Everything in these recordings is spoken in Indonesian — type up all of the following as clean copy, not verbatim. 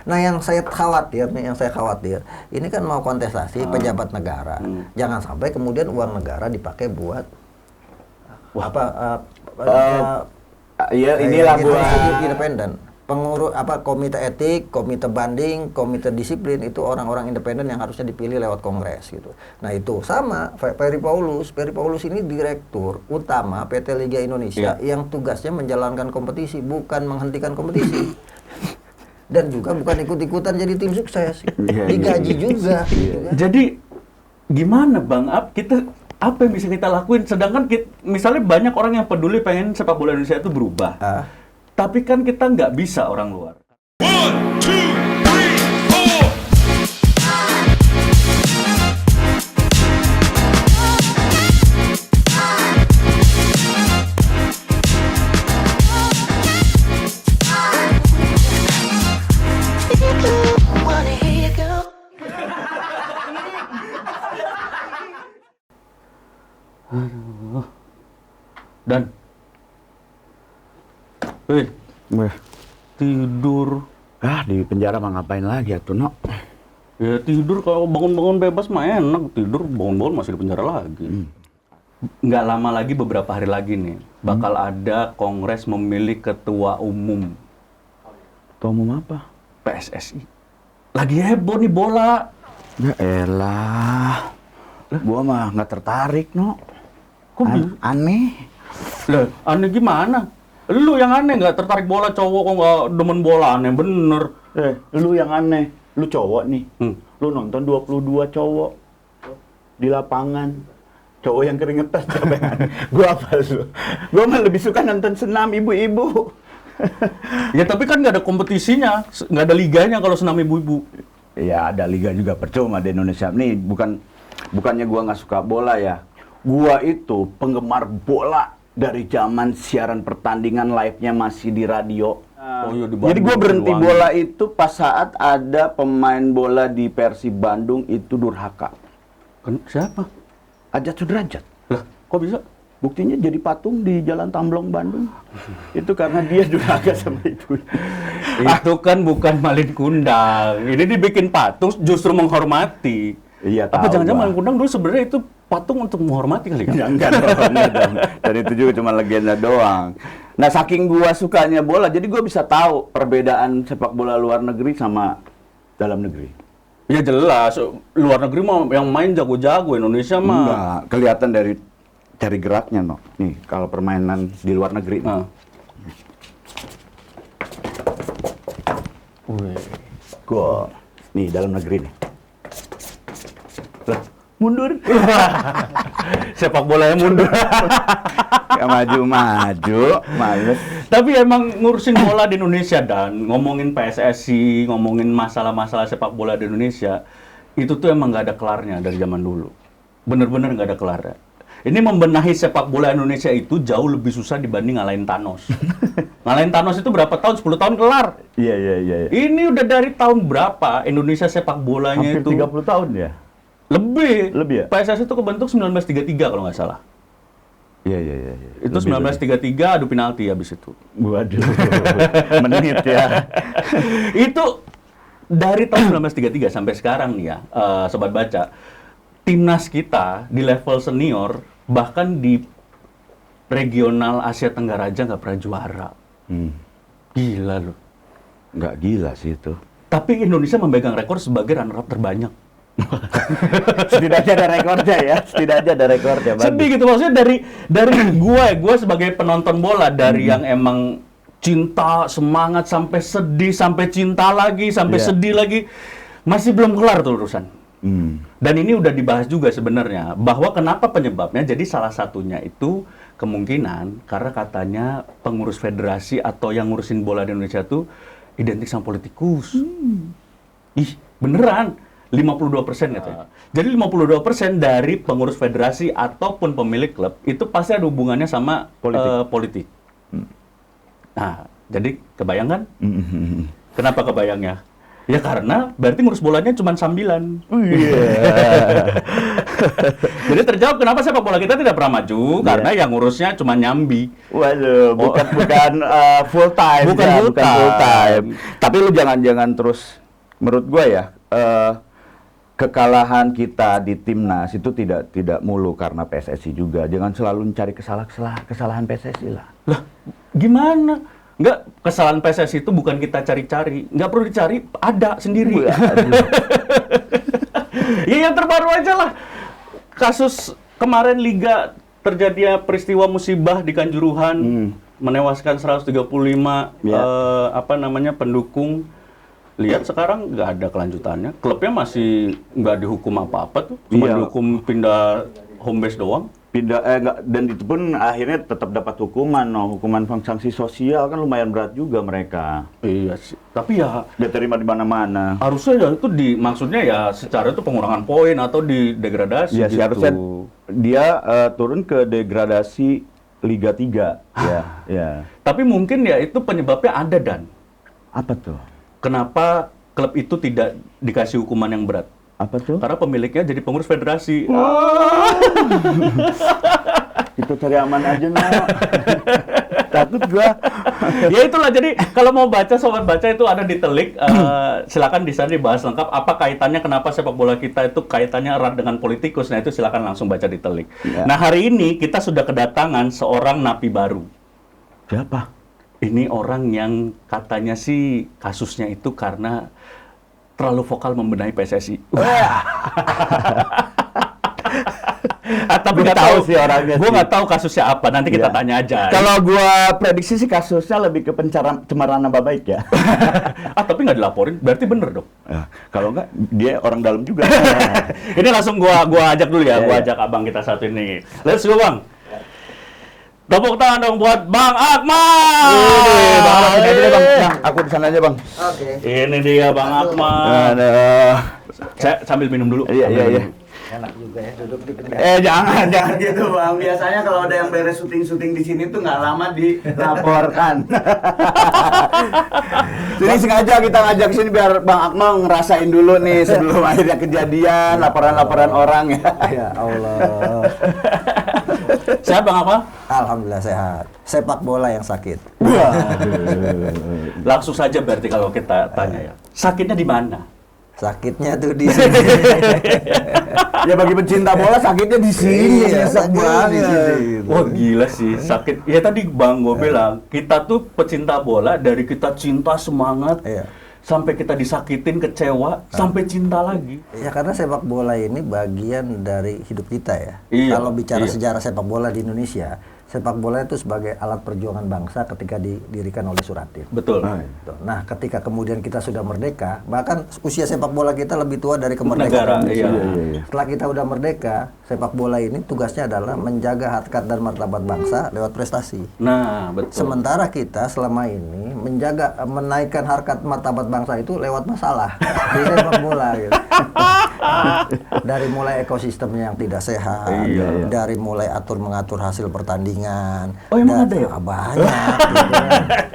Nah, yang saya khawatir, ini kan mau kontestasi pejabat negara. Jangan sampai kemudian uang negara dipakai buat inilah buat independen. Pengurus komite etik, komite banding, komite disiplin itu orang-orang independen yang harusnya dipilih lewat kongres gitu. Nah, itu sama Peri Paulus ini direktur utama PT Liga Indonesia yang tugasnya menjalankan kompetisi, bukan menghentikan kompetisi. Dan juga bukan ikut-ikutan jadi tim sukses. Digaji juga gitu kan. Jadi gimana Bang apa yang bisa kita lakuin? Sedangkan misalnya banyak orang yang peduli pengen sepak bola Indonesia itu berubah. Tapi kan kita nggak bisa orang luar. 1, 2, 3, 4. Dan tidur. Di penjara mah ngapain lagi tuh, Nok? Ya tidur, kalau bangun-bangun bebas mah enak. Tidur, bangun-bangun masih di penjara lagi. Nggak lama lagi, beberapa hari lagi nih, bakal ada kongres memilih ketua umum. Ketua umum apa? PSSI. Lagi heboh nih bola. Ya elah. Gua mah nggak tertarik, Nok. Kok aneh? Lah, aneh gimana? Lu yang aneh, nggak tertarik bola, cowok kok nggak demen bola, aneh bener. Lu yang aneh. Lu cowok nih. Lu nonton 22 cowok di lapangan. Cowok yang keringetan siapa yang aneh? Gua apa lu? Gua mah lebih suka nonton senam ibu-ibu. Ya tapi kan nggak ada kompetisinya, nggak ada liganya kalau senam ibu-ibu. Ya ada liga juga, percuma di Indonesia. Nih bukannya gua nggak suka bola ya. Gua itu penggemar bola dari zaman siaran pertandingan live-nya masih di radio. Jadi gue berhenti bola itu pas saat ada pemain bola di Persib Bandung itu durhaka. Siapa? Ajat Sudrajat. Lah, kok bisa? Buktinya jadi patung di Jalan Tamblong Bandung. Itu karena dia durhaka sama ibu. Itu kan bukan Malin Kundang. Ini dibikin patung justru menghormati. Iya, apa tahu jangan-jangan gua. Malin Kundang dulu sebenarnya itu patung untuk menghormati kali kan? Ya, enggak dong. Dan itu juga cuma legenda doang. Nah, saking gua sukanya bola, jadi gua bisa tahu perbedaan sepak bola luar negeri sama dalam negeri. Ya jelas, luar negeri mah yang main jago-jago, Indonesia mah. Enggak, kelihatan dari cari geraknya, no. Nih, kalau permainan di luar negeri. Gol. Nih, dalam negeri nih. Lah, mundur. Sepak bolanya mundur. Gak maju-maju, males. Tapi emang ngurusin bola di Indonesia dan ngomongin PSSI, ngomongin masalah-masalah sepak bola di Indonesia, itu tuh emang nggak ada kelarnya dari zaman dulu. Bener-bener nggak ada kelarnya. Ini membenahi sepak bola Indonesia itu jauh lebih susah dibanding ngalahin Thanos. Ngalahin Thanos itu berapa tahun? 10 tahun kelar. Iya. Ini udah dari tahun berapa Indonesia sepak bolanya Hampir itu? 30 tahun ya? Lebih ya? PSSI itu kebentuk 1933 kalau nggak salah. Iya. Itu 1933 adu penalti habis itu. Waduh, menit ya. Itu dari tahun 1933 sampai sekarang nih ya, Sobat Baca, timnas kita di level senior, bahkan di regional Asia Tenggara aja nggak pernah juara. Gila loh. Nggak gila sih itu. Tapi Indonesia memegang rekor sebagai runner-up terbanyak. Setidaknya ada rekornya ya, bagus. Sedih gitu, maksudnya dari gue sebagai penonton bola, dari yang emang cinta, semangat, sampai sedih, sampai cinta lagi, sampai sedih lagi, masih belum kelar tuh urusan. Dan ini udah dibahas juga sebenarnya, bahwa kenapa penyebabnya, jadi salah satunya itu kemungkinan karena katanya pengurus federasi atau yang ngurusin bola di Indonesia tuh identik sama politikus. Ih, beneran. 52% katanya. Jadi 52% dari pengurus federasi ataupun pemilik klub itu pasti ada hubungannya sama politik. Nah, jadi kebayang kan? Kenapa kebayangnya? Ya karena berarti ngurus bolanya cuma sambilan. Jadi terjawab kenapa sepak bola kita tidak pernah maju karena yang ngurusnya cuma nyambi. Waduh, bukan full time. Bukan ya, full bukan full time. time. Tapi lu jangan terus, menurut gua ya, kekalahan kita di timnas itu tidak mulu karena PSSI juga. Jangan selalu mencari kesalahan PSSI lah. Lah, gimana? Enggak, kesalahan PSSI itu bukan kita cari-cari. Nggak perlu dicari, ada sendiri. Ya yang terbaru aja lah. Kasus kemarin Liga terjadinya peristiwa musibah di Kanjuruhan, menewaskan 135 pendukung. Lihat sekarang nggak ada kelanjutannya. Klubnya masih nggak dihukum apa-apa tuh. Cuma dihukum pindah home base doang. Dan itu pun akhirnya tetap dapat hukuman sanksi sosial kan lumayan berat juga mereka. Iya sih. Tapi ya Dia terima di mana-mana. harusnya ya itu maksudnya ya secara itu pengurangan poin atau di degradasi Ya gitu. seharusnya dia turun ke degradasi Liga 3. Ya. Tapi mungkin ya itu penyebabnya ada Dan. Apa tuh? Kenapa klub itu tidak dikasih hukuman yang berat? Apa tuh? Karena pemiliknya jadi pengurus federasi. Itu cari aman aja, nak. Takut gua. Ya itulah, jadi kalau mau baca, sobat baca itu ada di Telik, silakan di sana dibahas lengkap apa kaitannya, kenapa sepak bola kita itu kaitannya erat dengan politikus. Nah itu silakan langsung baca di Telik. Ya. Nah hari ini kita sudah kedatangan seorang napi baru. Siapa? Ini orang yang katanya sih kasusnya itu karena terlalu vokal membenahi PSSI. Tapi Gua nggak tahu tahu sih orangnya Gue sih. nggak tahu kasusnya apa. Nanti kita Iya. tanya aja. Kalau gua prediksi sih kasusnya lebih ke pencemaran nama baik ya. Tapi nggak dilaporin, berarti bener dong. Kalau enggak, dia orang dalam juga. Ini langsung gua ajak dulu ya. Iya, Gua iya. ajak abang kita satu ini. Let's go bang. Tepuk tangan dong buat Bang Akmal. Bang, aku di sana aja bang. Oke. Ini dia Bang Akmal. Aduh. Saya sambil minum dulu. Iya, Sambil iya, iya. minum. Enak juga ya duduk di pinggir. Jangan gitu bang. Biasanya kalau ada yang beres syuting di sini tuh nggak lama dilaporkan. Jadi sengaja kita ngajak sini biar Bang Akmal ngerasain dulu nih sebelum akhirnya kejadian, laporan-laporan orang ya. Ya Allah. Sehat Bang Akmal? Alhamdulillah sehat. Sepak bola yang sakit. Langsung saja berarti kalau kita tanya ya. Sakitnya di mana? Sakitnya tuh di sini. Ya bagi pecinta bola sakitnya di sini. Iya, nyesek sakitnya banget. di sini. Wah gila sih, sakit. Ya tadi Bang gue bilang, kita tuh pecinta bola dari kita cinta semangat, Iya. sampai kita disakitin, kecewa, sampai cinta lagi. Ya karena sepak bola ini bagian dari hidup kita ya. Iya, Kalau bicara iya. sejarah sepak bola di Indonesia, sepak bola itu sebagai alat perjuangan bangsa ketika didirikan oleh Surattin. Betul. Tuh. Nah, ketika kemudian kita sudah merdeka, bahkan usia sepak bola kita lebih tua dari Negara, kemerdekaan Indonesia. iya. Setelah kita udah merdeka, sepak bola ini tugasnya adalah menjaga harkat dan martabat bangsa lewat prestasi. Nah, betul. Sementara kita selama ini menaikkan harkat martabat bangsa itu lewat masalah di sepak bola gitu. Dari mulai ekosistemnya yang tidak sehat, Iya. dari mulai mengatur hasil pertandingan. Oh, emang ada ya? Banyak. Gitu.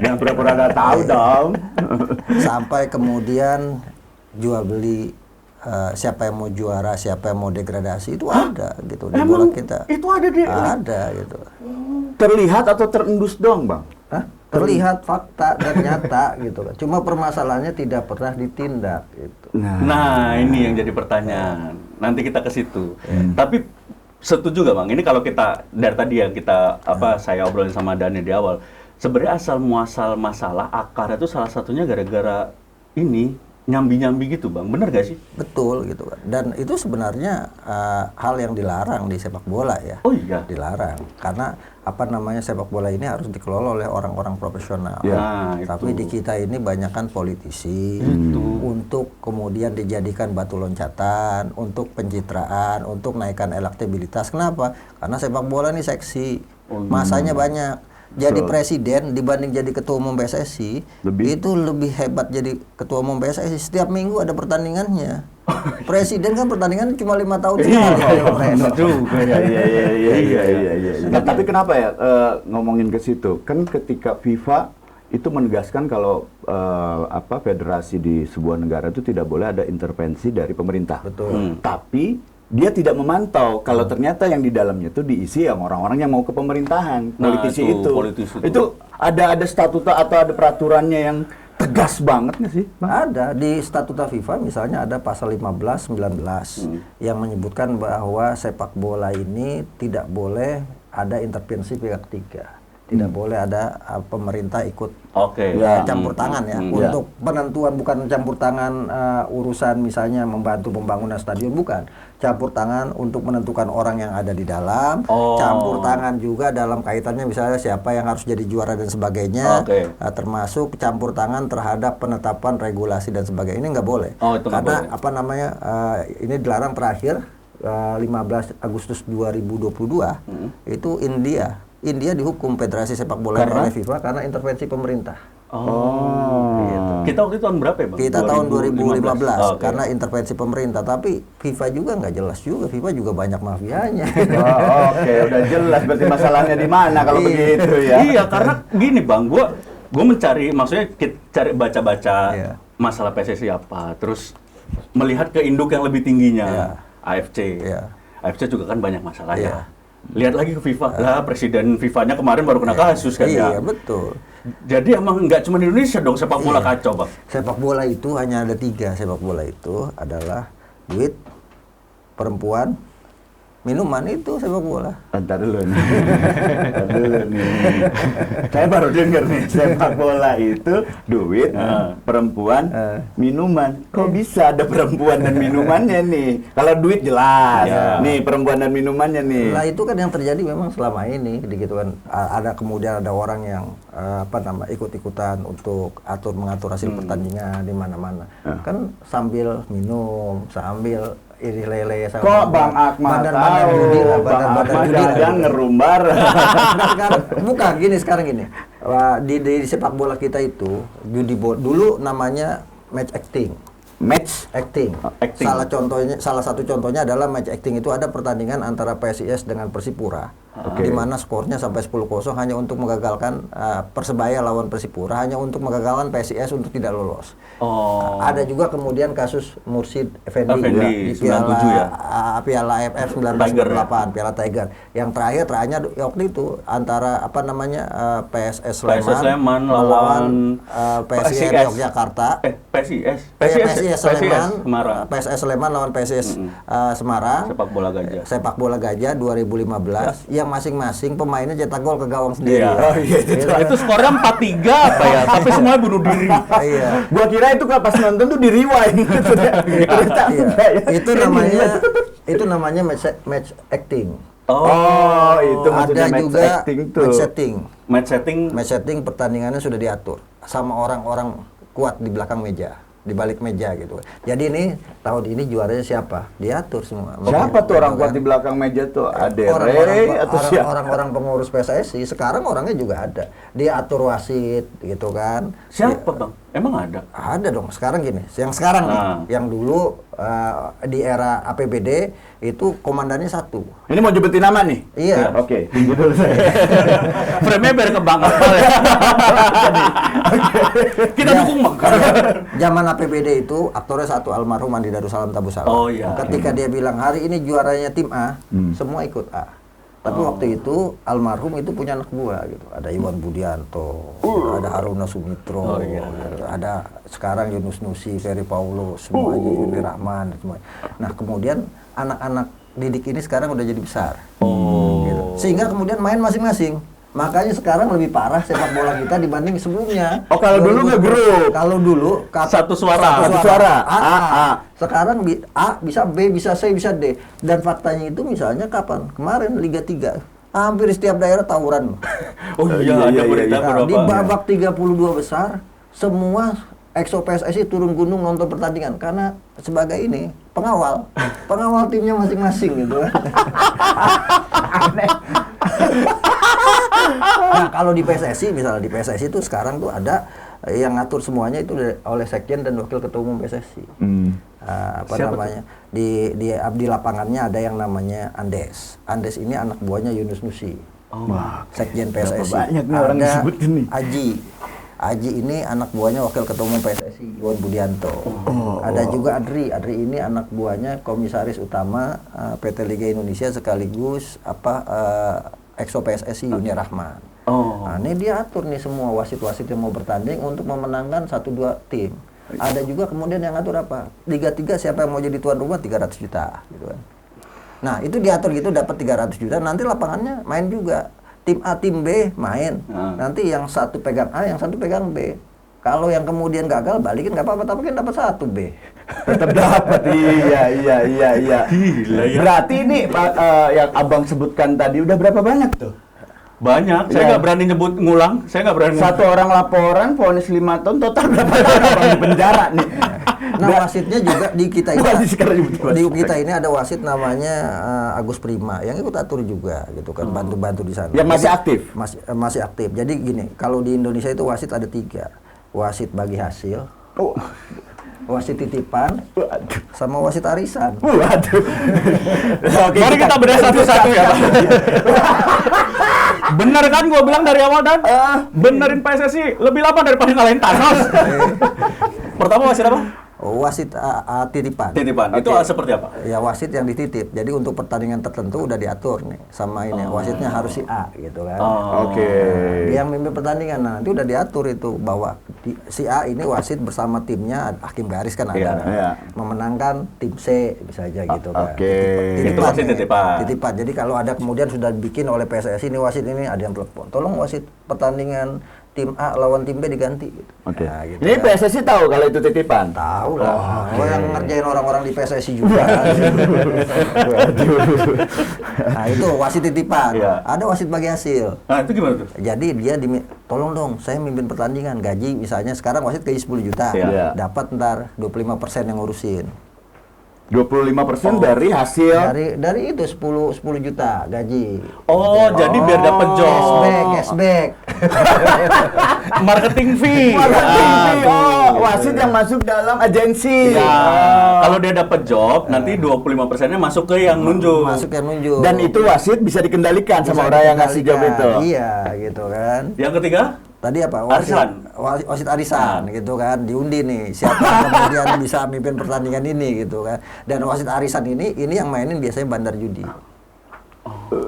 Yang pura-pura nggak tahu dong. Sampai kemudian jual beli, siapa yang mau juara, siapa yang mau degradasi itu ada gitu di bola kita. Itu ada di Ada gitu. Terlihat atau terendus dong bang? Hah? Terlihat fakta dan nyata gitu kan. Cuma permasalahannya tidak pernah ditindak gitu. Nah, ini yang jadi pertanyaan. Nanti kita ke situ. Tapi setuju gak Bang? Ini kalau kita dari tadi ya kita saya obrolin sama Dani di awal. Sebenarnya asal muasal masalah akar itu salah satunya gara-gara ini nyambi-nyambi gitu Bang. Bener gak sih? Betul gitu kan. Dan itu sebenarnya hal yang dilarang di sepak bola ya. Oh iya. Dilarang karena sepak bola ini harus dikelola oleh orang-orang profesional. Nah, Tapi itu. di kita ini banyakan politisi Itu. untuk kemudian dijadikan batu loncatan, untuk pencitraan, untuk naikkan elektabilitas. Kenapa? Karena sepak bola ini seksi, masanya banyak. Jadi presiden dibanding jadi ketua umum PSSI itu lebih hebat jadi ketua umum PSSI. Setiap minggu ada pertandingannya. Presiden kan pertandingan cuma 5 tahun sekali. Bener juga ya. Iya. Nah, tapi kenapa ya ngomongin ke situ? Kan ketika FIFA itu menegaskan kalau federasi di sebuah negara itu tidak boleh ada intervensi dari pemerintah. Betul. Tapi dia tidak memantau kalau ternyata yang di dalamnya itu diisi yang orang-orang yang mau ke pemerintahan, Nah, politisi itu, itu. politisi itu. Itu ada statuta atau ada peraturannya yang tegas banget nggak sih, Bang? Ada di statuta FIFA misalnya ada pasal 15, 19 yang menyebutkan bahwa sepak bola ini tidak boleh ada intervensi pihak ketiga. Tidak boleh ada pemerintah ikut Oke. campur tangan ya untuk penentuan, bukan campur tangan urusan misalnya membantu pembangunan stadion, bukan. Campur tangan untuk menentukan orang yang ada di dalam, campur tangan juga dalam kaitannya misalnya siapa yang harus jadi juara dan sebagainya, termasuk campur tangan terhadap penetapan regulasi dan sebagainya. Ini nggak boleh. Itu nggak Karena boleh. apa namanya ini dilarang terakhir 15 Agustus 2022 itu India dihukum Federasi Sepak Bola oleh FIFA karena intervensi pemerintah. Gitu. Kita waktu itu tahun berapa ya, Bang? Kita tahun 2015 Oke. karena intervensi pemerintah, tapi FIFA juga nggak jelas juga. FIFA juga banyak mafianya. Oke, udah jelas berarti masalahnya di mana kalau begitu ya. Iya, karena gini Bang, gua mencari, maksudnya cari baca-baca Iya. masalah PSSI apa, terus melihat ke induk yang lebih tingginya, Iya. AFC. Iya. AFC juga kan banyak masalah Iya. ya. Lihat lagi ke FIFA, lah presiden FIFA-nya kemarin baru kena kasus kan Iya, ya. betul. Jadi emang nggak cuma di Indonesia dong sepak bola Iya. kacau, Bang. Sepak bola itu hanya ada 3. Sepak bola itu adalah duit, perempuan, minuman, itu sepak bola. Ntar dulu nih. Ntar dulu nih. Saya baru dengar nih, sepak bola itu duit, perempuan, minuman. Kok bisa ada perempuan dan minumannya nih? Kalau duit jelas. Ya. Nih perempuan dan minumannya nih. Nah itu kan yang terjadi memang selama ini, gitu kan. Ada kemudian ada orang yang ikut-ikutan untuk mengatur hasil pertandingan di mana-mana. Kan sambil minum, sambil iri lele sama Kok Bang Akmal badan-badan tahu? judi lah, Bang badan-badan Akmal judi lah. jangan ngerumbar. Nah, sekarang gini. Di sepak bola kita itu dulu namanya match acting. Match Acting. Acting. Salah satu contohnya adalah match acting itu ada pertandingan antara PSIS dengan Persipura. Oke. Di mana skornya sampai 10-0 hanya untuk menggagalkan Persebaya lawan Persipura, hanya untuk menggagalkan PSIS untuk tidak lolos. Ada juga kemudian kasus Mursid Effendi di 97 ya? Piala AFF 1998, Piala Tiger. Yang terakhirnya waktu itu antara PSS Sleman lawan PSIS Yogyakarta. PSIS Sleman. Semarang. PSS Sleman lawan PSS Semarang. Sepak bola gajah 2015 yang masing-masing pemainnya cetak gol ke gawang sendiri. Itu skornya 4-3 apa ya? Tapi semuanya bunuh diri. Iya. Gua kira itu pas nonton tuh di rewind. Itu namanya match acting. Itu maksudnya Ada match juga acting tuh. match setting pertandingannya sudah diatur sama orang-orang kuat di belakang meja, di balik meja gitu. Jadi ini tahun ini juaranya siapa? Diatur semua. Siapa tuh orang kuat Kan? di belakang meja tuh? Adere atau siapa? Orang-orang pengurus PSSI sekarang orangnya juga ada. Dia atur wasit gitu kan. Siapa, Bang? Emang ada? Ada dong. Sekarang gini, yang sekarang nih, yang dulu di era APBD itu komandannya satu. Ini mau nyebutin nama nih? Iya. Oke, tunggu dulu saya. Frame-nya biar ke Bang Akmal ya. Kita dukung Bang. Zaman APBD itu aktornya satu, almarhum Andi Darussalam Tabusalam. Oh, iya. Ketika dia bilang hari ini juaranya tim A, semua ikut A. Tapi waktu itu almarhum itu punya anak buah gitu. Ada Iwan Budianto, ada Haruna Sumitro, ada sekarang Yunus Nusi, Ferry Paulus, semuanya Yuni Rahman, semuanya. Nah kemudian anak-anak didik ini sekarang udah jadi besar, gitu. Sehingga kemudian main masing-masing. Makanya sekarang lebih parah sepak bola kita dibanding sebelumnya. Oh, kalau dulu nge-grup. Kalau dulu Satu suara. A. Sekarang A bisa B, bisa C, bisa D. Dan faktanya itu misalnya kapan? Kemarin Liga 3. Hampir setiap daerah tawuran. Oh iya, ada berita Nah, di berapa? babak 32 besar, semua EXO PSSI turun gunung nonton pertandingan karena sebagai ini pengawal timnya masing-masing gitu. Nah kalau di PSSI, misalnya di PSSI itu sekarang tuh ada yang ngatur semuanya itu oleh sekjen dan wakil ketua umum PSSI. Siapa Namanya di lapangannya ada yang namanya Andes. Andes ini anak buahnya Yunus Nusi. Wah, Sekjen berapa PSSI. banyak nih orang Ada disebutin nih. Aji ini anak buahnya Wakil Ketua Umum PSSI Iwan Budianto. Ada juga Adri ini anak buahnya Komisaris Utama PT Liga Indonesia sekaligus Exo PSSI Yuni Rahman. Nah, ini dia atur nih semua wasit-wasit yang mau bertanding untuk memenangkan 1-2 tim. Ada juga kemudian yang atur apa? Liga 3 siapa yang mau jadi tuan rumah 300 juta gitu kan. Nah, itu diatur gitu dapat 300 juta, nanti lapangannya main juga. Tim A, tim B main. Nanti yang satu pegang A, yang satu pegang B. Kalau yang kemudian gagal balikin nggak apa-apa, tapi kan dapat 1 B. Tetap dapat. Iya. Gila ya. Berarti ini yang Abang sebutkan tadi udah berapa banyak tuh? Banyak. Saya nggak berani nyebut ngulang. Saya nggak berani. Satu orang laporan, vonis 5 tahun, total berapa tahun Abang di penjara nih? Nah, wasitnya juga di kita ini. Wasit sekarang Di kita ini ada wasit namanya Agus Prima yang ikut atur juga gitu kan, bantu-bantu di sana. Yang masih Jadi, aktif? Masih aktif. Jadi gini, kalau di Indonesia itu wasit ada 3. Wasit bagi hasil, wasit titipan, sama wasit arisan. Waduh. Oke, Mari kita bedah satu-satu ya, Pak. Bener kan gua bilang dari awal Dan? Benerin PSSI lebih lama daripada ngalahin Thanos. Pertama wasit apa? Wasit titipan. Titipan. Itu seperti apa? Ya wasit yang dititip. Jadi untuk pertandingan tertentu udah diatur nih sama ini. Wasitnya harus si A gitu kan. Oke. Dia yang mimpin pertandingan, nah nanti udah diatur itu bahwa si A ini wasit bersama timnya, hakim garis kan ada, Iya. memenangkan tim C bisa aja gitu kan. Oke. Itu wasit titipan. Titipan. Jadi kalau ada kemudian sudah bikin oleh PSSI ini wasit ini ada yang telepon, tolong wasit pertandingan tim A lawan tim B diganti. Gitu. Oke. Nah, gitu Ini kan. PSSI tahu kalau itu titipan. Tahu lah. Oh, yang ngerjain orang-orang di PSSI juga. Nah itu wasit titipan. Iya. Ada wasit bagi hasil. Nah, itu gimana tuh? Jadi dia tolong dong, saya mimpin pertandingan, gaji misalnya sekarang wasit gaji 10 juta, Iya. dapat ntar 25% yang ngurusin. 25% dari hasil. Dari itu 10 juta gaji. Jadi biar dapat job. Cashback. Marketing fee. Marketing fee. Wasit yang masuk dalam agensi. Ya, kalau dia dapat job, nanti 25%-nya masuk ke yang nunjuk. Masuk yang nunjuk. Dan itu wasit bisa dikendalikan sama Bisa orang yang ngasih job itu. Iya, gitu kan. Yang ketiga? Tadi apa? Wasit arisan gitu kan, diundi nih siapa yang kemudian bisa mimpin pertandingan ini gitu kan. Dan wasit arisan ini yang mainin biasanya bandar judi. Gitu.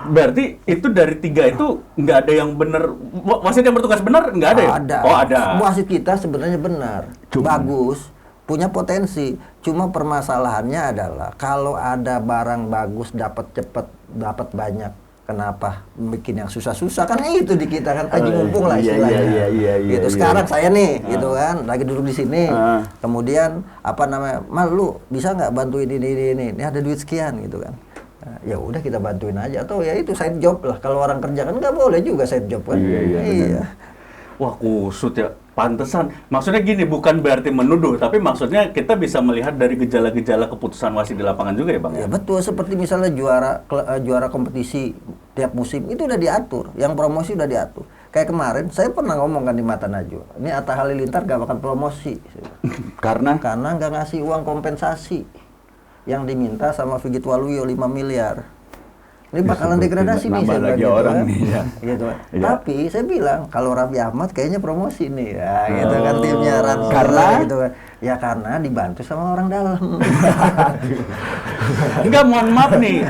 Berarti itu dari 3 itu nggak ada yang benar. Wasit yang bertugas benar nggak ada ya? Ada. Oh, ada. Wasit kita sebenarnya benar, bagus, punya potensi. Cuma permasalahannya adalah kalau ada barang bagus dapat cepat, dapat banyak. Kenapa bikin yang susah-susah kan itu di kita kan aji mumpung lah istilahnya. Iya, gitu. Sekarang saya nih gitu kan lagi duduk di sini. Kemudian apa namanya? Mal lu bisa nggak bantuin ini? Ini ada duit sekian gitu kan. Nah, ya udah kita bantuin aja atau ya itu side job lah. Kalau orang kerja kan nggak boleh juga side job kan. Iya. Wah, kusut ya. Pantesan. Maksudnya gini, bukan berarti menuduh, tapi maksudnya kita bisa melihat dari gejala-gejala keputusan wasit di lapangan juga ya, Bang? Ya betul, seperti misalnya juara kompetisi tiap musim itu udah diatur, yang promosi udah diatur. Kayak kemarin saya pernah ngomong kan di Mata Najwa, ini Atta Halilintar gak bakal promosi. Karena nggak ngasih uang kompensasi yang diminta sama Figit Waluyo 5 miliar. Ini bakalan degradasi nih nambah saya lagi bilang orang gitu, nih, ya. gitu. Iya. Tapi saya bilang kalau Raffi Ahmad kayaknya promosi nih, ya gitu kan timnya Raffi Karena? gitu kan. Ya karena dibantu sama orang dalam. Enggak, mohon maaf nih.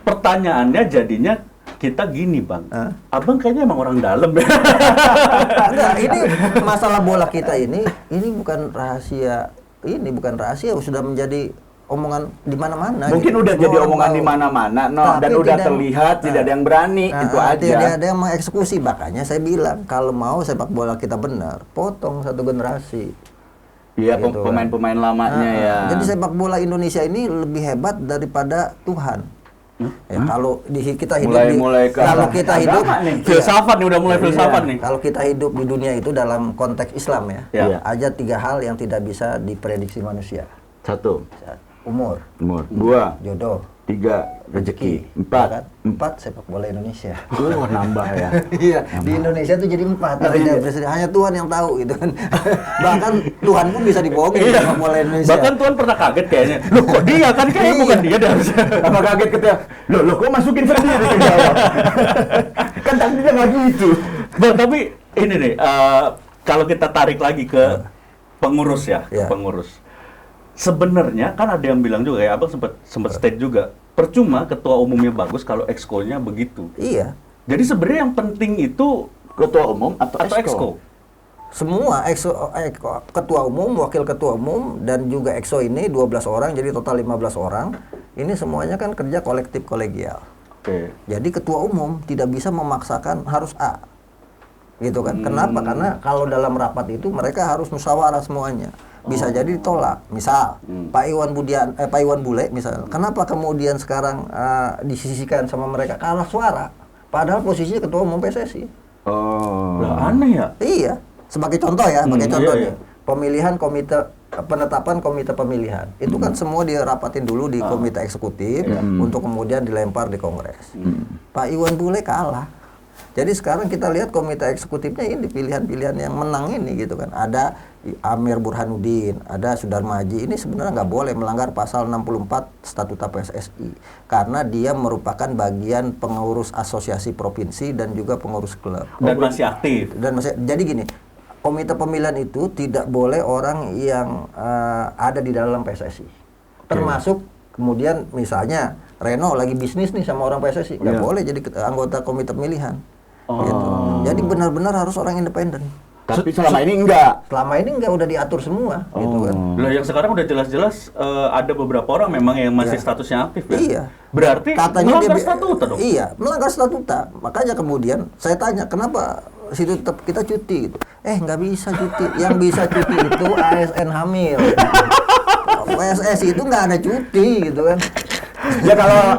Pertanyaannya jadinya kita gini, Bang. Abang kayaknya emang orang dalam. Enggak, ini masalah bola kita ini bukan rahasia. Ini bukan rahasia, sudah menjadi omongan di mana-mana. mungkin gitu. udah Semua jadi orang omongan tahu. di mana-mana, Tapi dan udah tidak- terlihat tidak ada yang berani, itu aja. Tidak ada yang mengeksekusi, makanya saya bilang kalau mau sepak bola kita benar, potong satu generasi. Iya, Gitu kan. pemain-pemain lamanya ya. Jadi sepak bola Indonesia ini lebih hebat daripada Tuhan. Ya, kalau kita hidup Mulai ke kalau arah kita hidup agama nih. Filsafat nih, udah mulai filsafat nih. Kalau kita hidup di dunia itu dalam konteks Islam ya, Ya. ada 3 hal yang tidak bisa diprediksi manusia. 1, Umur, umur. 2, jodoh, 3, rezeki. 4, kan? 4 sepak bola Indonesia. nambah ya. Iya, di Indonesia tuh jadi 4, tapi hanya Tuhan yang tahu gitu kan. Bahkan Tuhan pun bisa dibohongin sepak bola Indonesia. Bahkan Tuhan pernah kaget kayaknya. Loh, kok dia kan kayaknya bukan dia dah harusnya. Apa kaget ketika, loh kok masukin sendiri ke jawab? Kan takdirnya nggak gitu. Bang, tapi ini nih, kalau kita tarik lagi ke pengurus ya, ke Ya. pengurus. Sebenarnya kan ada yang bilang juga ya, abang sempat state juga, percuma ketua umumnya bagus kalau exco-nya begitu. Iya. Jadi sebenarnya yang penting itu Ketua umum atau exco. Semua ketua umum, wakil ketua umum, dan juga EXO ini 12 orang, jadi total 15 orang. Ini semuanya kan kerja kolektif kolegial. Oke. Jadi ketua umum tidak bisa memaksakan harus A. Gitu kan. Kenapa? Karena kalau dalam rapat itu mereka harus musyawarah semuanya. Bisa jadi ditolak. Misal Pak Iwan Bule misal. Kenapa kemudian sekarang disisihkan sama mereka kalah suara? Padahal posisinya ketua umum PSSI. Oh. Lah aneh ya. Iya, sebagai contoh ya, sebagai Iya, contoh iya. nih. Pemilihan penetapan komite pemilihan. Itu kan semua dirapatin dulu di komite eksekutif untuk kemudian dilempar di kongres. Pak Iwan Bule kalah. Jadi sekarang kita lihat komite eksekutifnya ini pilihan-pilihan yang menang ini gitu kan. Ada Amir Burhanuddin, ada Sudarmaji. Ini sebenarnya nggak boleh melanggar pasal 64 Statuta PSSI karena dia merupakan bagian pengurus asosiasi provinsi dan juga pengurus klub. Dan masih aktif. Jadi gini, komite pemilihan itu tidak boleh orang yang ada di dalam PSSI. Termasuk kemudian misalnya Reno lagi bisnis nih sama orang PSSI, nggak boleh jadi anggota komite pemilihan. Gitu. Jadi benar-benar harus orang independen. Tapi selama ini enggak. Selama ini nggak udah diatur semua, gitu kan. Lah yang sekarang udah jelas-jelas ada beberapa orang memang yang masih statusnya aktif ya. Iya. Berarti Katanya melanggar dia statuta dong. Iya, melanggar statuta. Makanya kemudian saya tanya, kenapa situ tetap kita cuti gitu. Nggak bisa cuti. Yang bisa cuti itu ASN hamil. PSSI itu nggak ada cuti gitu kan. Ya kalau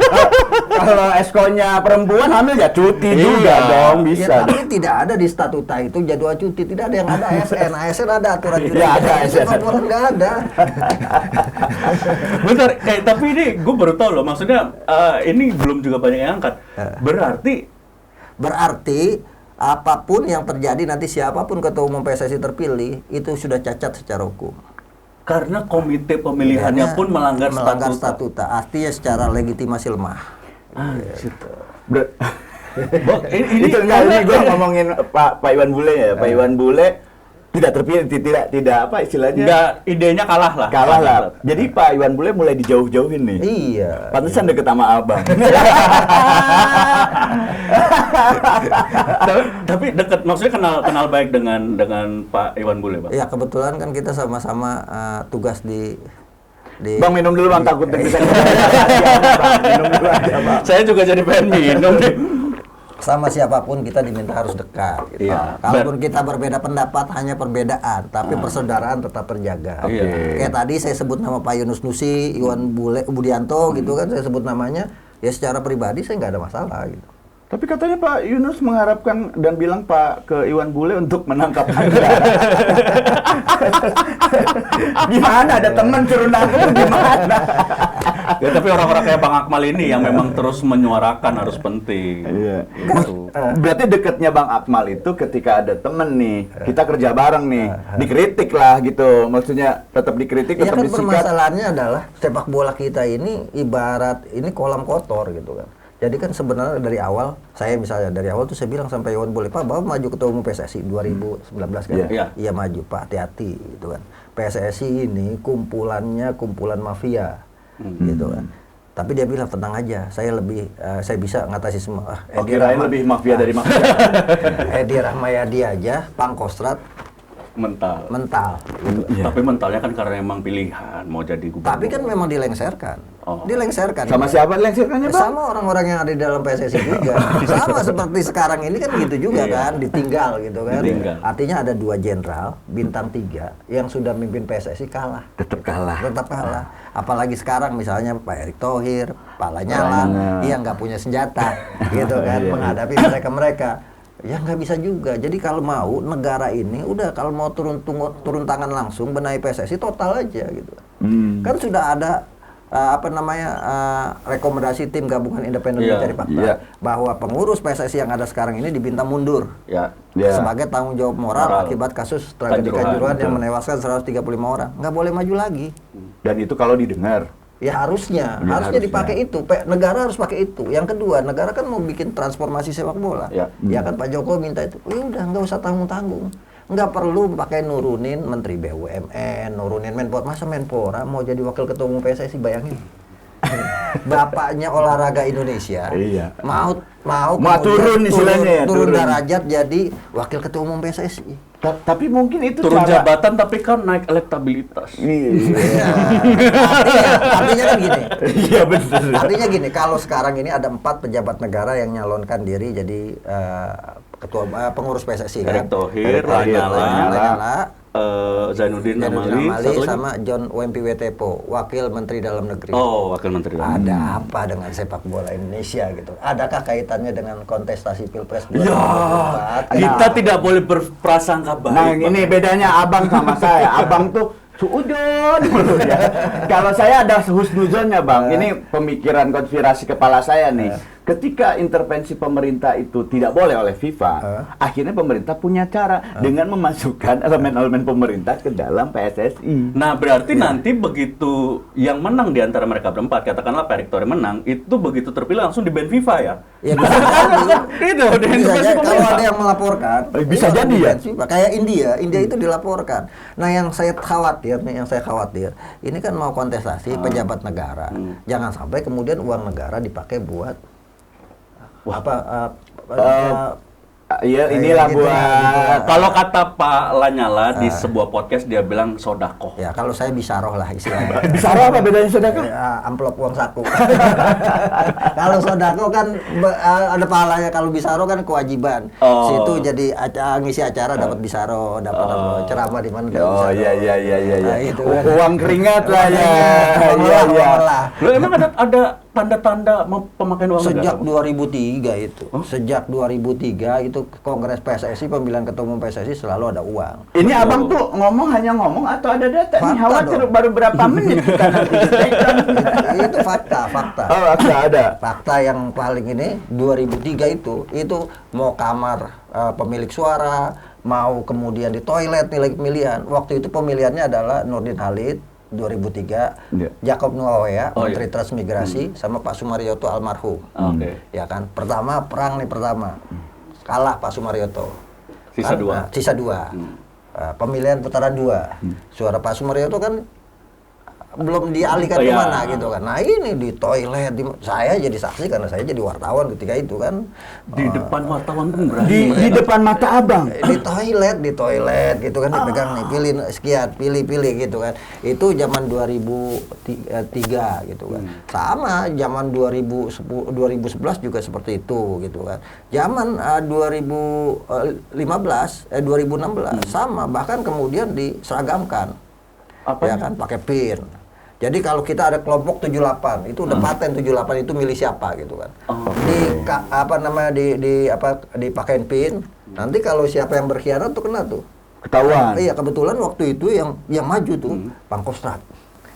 eskonya perempuan hamil ya cuti Iya. juga dong, Ya, bisa. tapi tidak ada di statuta itu jadwal cuti. Tidak ada yang ada ASN. ASN ada aturan cuti. Iya, ada ASN. Aturan nggak ada. Bentar, tapi ini gue baru tahu loh, maksudnya ini belum juga banyak yang angkat. Berarti apapun yang terjadi nanti siapapun ketua umum PSSI terpilih itu sudah cacat secara hukum. Karena komite pemilihannya pun melanggar statuta. Artinya secara legitimasi lemah. Bang, ini Itu enggak, ini gue ngomongin Pak Iwan Bule ya. Pak Iwan Bule tidak terpilih, tidak apa istilahnya? enggak, idenya kalah lah. Kalah lah. Jadi Pak Iwan Bule mulai dijauh-jauhin nih. Iya. Pantesan deket sama abang. Tapi dekat, maksudnya kenal baik dengan Pak Iwan Bule, Bang. Ya kebetulan kan kita sama-sama tugas di Bang minum dulu bang, takut bisa minum dulu aja bang. Saya juga jadi pengen minum nih. sama siapapun kita diminta harus dekat. Gitu. Iya. Kalaupun kita berbeda pendapat hanya perbedaan, tapi persaudaraan tetap terjaga. Iya. Kayak tadi saya sebut nama Pak Yunus Nusi, Iwan Budianto gitu kan, saya sebut namanya. Ya secara pribadi saya nggak ada masalah gitu. Tapi katanya Pak Yunus mengharapkan dan bilang Pak ke Iwan Bule untuk menangkap Anda. Gimana? Ada teman suruh nangkep gimana? Ya, tapi orang-orang kayak Bang Akmal ini yang memang terus menyuarakan harus penting. Iya. Gitu. Berarti dekatnya Bang Akmal itu ketika ada temen nih, kita kerja bareng nih, dikritik lah gitu. Maksudnya tetap dikritik, Ya tetap kan disikat. permasalahannya adalah sepak bola kita ini ibarat ini kolam kotor gitu kan. Jadi kan sebenarnya dari awal, saya misalnya dari awal tuh saya bilang sampai Iwan Bule, Pak, Bapak maju ketua umum PSSI 2019 kan? Iya. Iya maju, Pak, hati-hati gitu kan. PSSI ini kumpulan mafia gitu kan. Tapi dia bilang tenang aja, saya bisa ngatasi semua. Kirain lebih mafia dari mafia. Edi Rahmayadi aja, Pangkostrat Mental. mental. Iya. Tapi mentalnya kan karena emang pilihan mau jadi gubernur. Tapi kan memang dilengserkan. Oh. Dilengserkan. Sama siapa lengserkannya Bang? Sama orang-orang yang ada di dalam PSSI juga. Sama seperti sekarang ini kan gitu juga Iya. kan, ditinggal gitu kan. Ditinggal. Artinya ada 2 jenderal bintang 3 yang sudah mimpin PSSI kalah. Tetap kalah. Tetap kalah. Apalagi sekarang misalnya Pak Erick Thohir, Pak Lanyala, yang nggak punya senjata gitu kan, Iya. menghadapi mereka-mereka. Ya nggak bisa juga. Jadi kalau mau negara ini udah kalau mau turun tangan langsung benahi PSSI total aja gitu. Kan sudah ada rekomendasi tim gabungan independen Iya, mencari fakta iya. bahwa pengurus PSSI yang ada sekarang ini diminta mundur Ya. Iya. sebagai tanggung jawab moral akibat kasus tragedi Kanjuruhan, Kanjuruhan yang betul. menewaskan 135 orang. Nggak boleh maju lagi. Dan itu kalau didengar. Ya harusnya Ya, dipakai itu. Negara harus pakai itu. Yang kedua, negara kan mau bikin transformasi sepak bola. Ya. Ya kan Pak Jokowi minta itu. Ya udah nggak usah tanggung-tanggung. Nggak perlu pakai nurunin Menteri BUMN, nurunin Menpora. Masa Menpora mau jadi wakil ketua umum PSSI, bayangin. Bapaknya olahraga Indonesia. Iya. Mau turun istilahnya ya, turun turun. derajat jadi wakil ketua umum PSSI. Tapi mungkin itu Turun cara. jabatan tapi kan naik elektabilitas. Iya. Artinya kan gini. Iya benar. Artinya gini, kalau sekarang ini ada 4 pejabat negara yang nyalonkan diri jadi ketua pengurus PSSI kan. Erick Thohir, Lanyala, Zainuddin Amali, Amali, satu lagi. sama John Wempi Wetepo, wakil Menteri Dalam Negeri. Oh, wakil menteri. Ada apa dengan sepak bola Indonesia gitu? Adakah kaitannya dengan kontestasi Pilpres 2024? Ya, kita tidak boleh berprasangka baik. Nah, ini bedanya abang sama saya. Abang tuh suudon dulu ya. Kalau saya ada husnuzonnya, Bang. Ini pemikiran konspirasi kepala saya nih. Ketika intervensi pemerintah itu tidak boleh oleh FIFA, akhirnya pemerintah punya cara dengan memasukkan elemen-elemen pemerintah ke dalam PSSI. Nah, berarti nanti begitu yang menang di antara mereka berempat, katakanlah Pak Erick Thohir menang, itu begitu terpilih langsung di ban FIFA ya? Ya bisa jadi. Itu, di Bisa intervensi jadi kalau pemerintah. ada yang melaporkan. Bisa iya, jadi ya? FIFA. Kayak India itu dilaporkan. Nah, yang saya khawatir, ini kan mau kontestasi pejabat negara. Jangan sampai kemudian uang negara dipakai buat Iya, inilah gitu buat lah. Kalau kata Pak Lanyala di sebuah podcast, dia bilang sodakoh. Ya, kalau saya bisaroh lah istilahnya. Bisaroh apa bedanya sedekah? Amplop uang saku. Kalau sodako kan ada pahalanya, kalau bisaroh kan kewajiban. Oh. Situ jadi ngisi acara dapat bisaroh, dapat ceramah di mana dapat Oh bisaroh. iya. Nah, itu kan. Uang keringat lah ya. Iya, iya. Lo emang ada tanda-tanda pemakaian uang Sejak negara? 2003 itu. Sejak 2003 itu Kongres PSSI, pemilihan ketua umum PSSI selalu ada uang. Ini abang tuh hanya ngomong atau ada data? Nih Fakta khawatir dong. baru berapa menit kita nanti ditekan. Itu fakta. Oh, ada. Fakta yang paling ini 2003 itu mau kamar pemilik suara, mau kemudian di toilet nilai pemilihan. Waktu itu pemilihannya adalah Nurdin Halid 2003, Iya. Jacob Nuawea, Oh, Menteri iya. Transmigrasi, sama Pak Sumaryoto almarhum. Oke. Ya kan, pertama kalah Pak Sumaryoto. Sisa Kan, dua. Sisa 2. Pemilihan putaran 2. Suara Pak Sumaryoto kan belum dialihkan Oh, iya. kemana gitu kan. Nah ini di toilet, saya jadi saksi karena saya jadi wartawan ketika itu kan. Di depan wartawan pun berani. Di depan mata abang. Di toilet gitu kan, dipegang nih, pilih sekian, pilih gitu kan. Itu zaman 2003 gitu kan. Sama zaman 2011 juga seperti itu gitu kan. Zaman 2016 sama, bahkan kemudian diseragamkan. Apa Ya kan, pakai PIN. Jadi kalau kita ada kelompok 78, itu udah paten 78 itu milih siapa gitu kan. Dipakein PIN. Nanti kalau siapa yang berkhianat tuh kena tuh. Ketahuan. Iya, kebetulan waktu itu yang maju tuh Pangkostrat.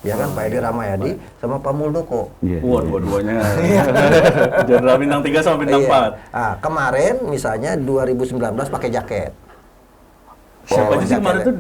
Ya kan, Pak Edi Ramayadi sama Pak Muldoko. Iya. Wah, dua-duanya. Jenderal bintang 3 sama bintang 4. Iya. Kemarin misalnya 2019 pakai jaket. Siapa sih kemarin tuh?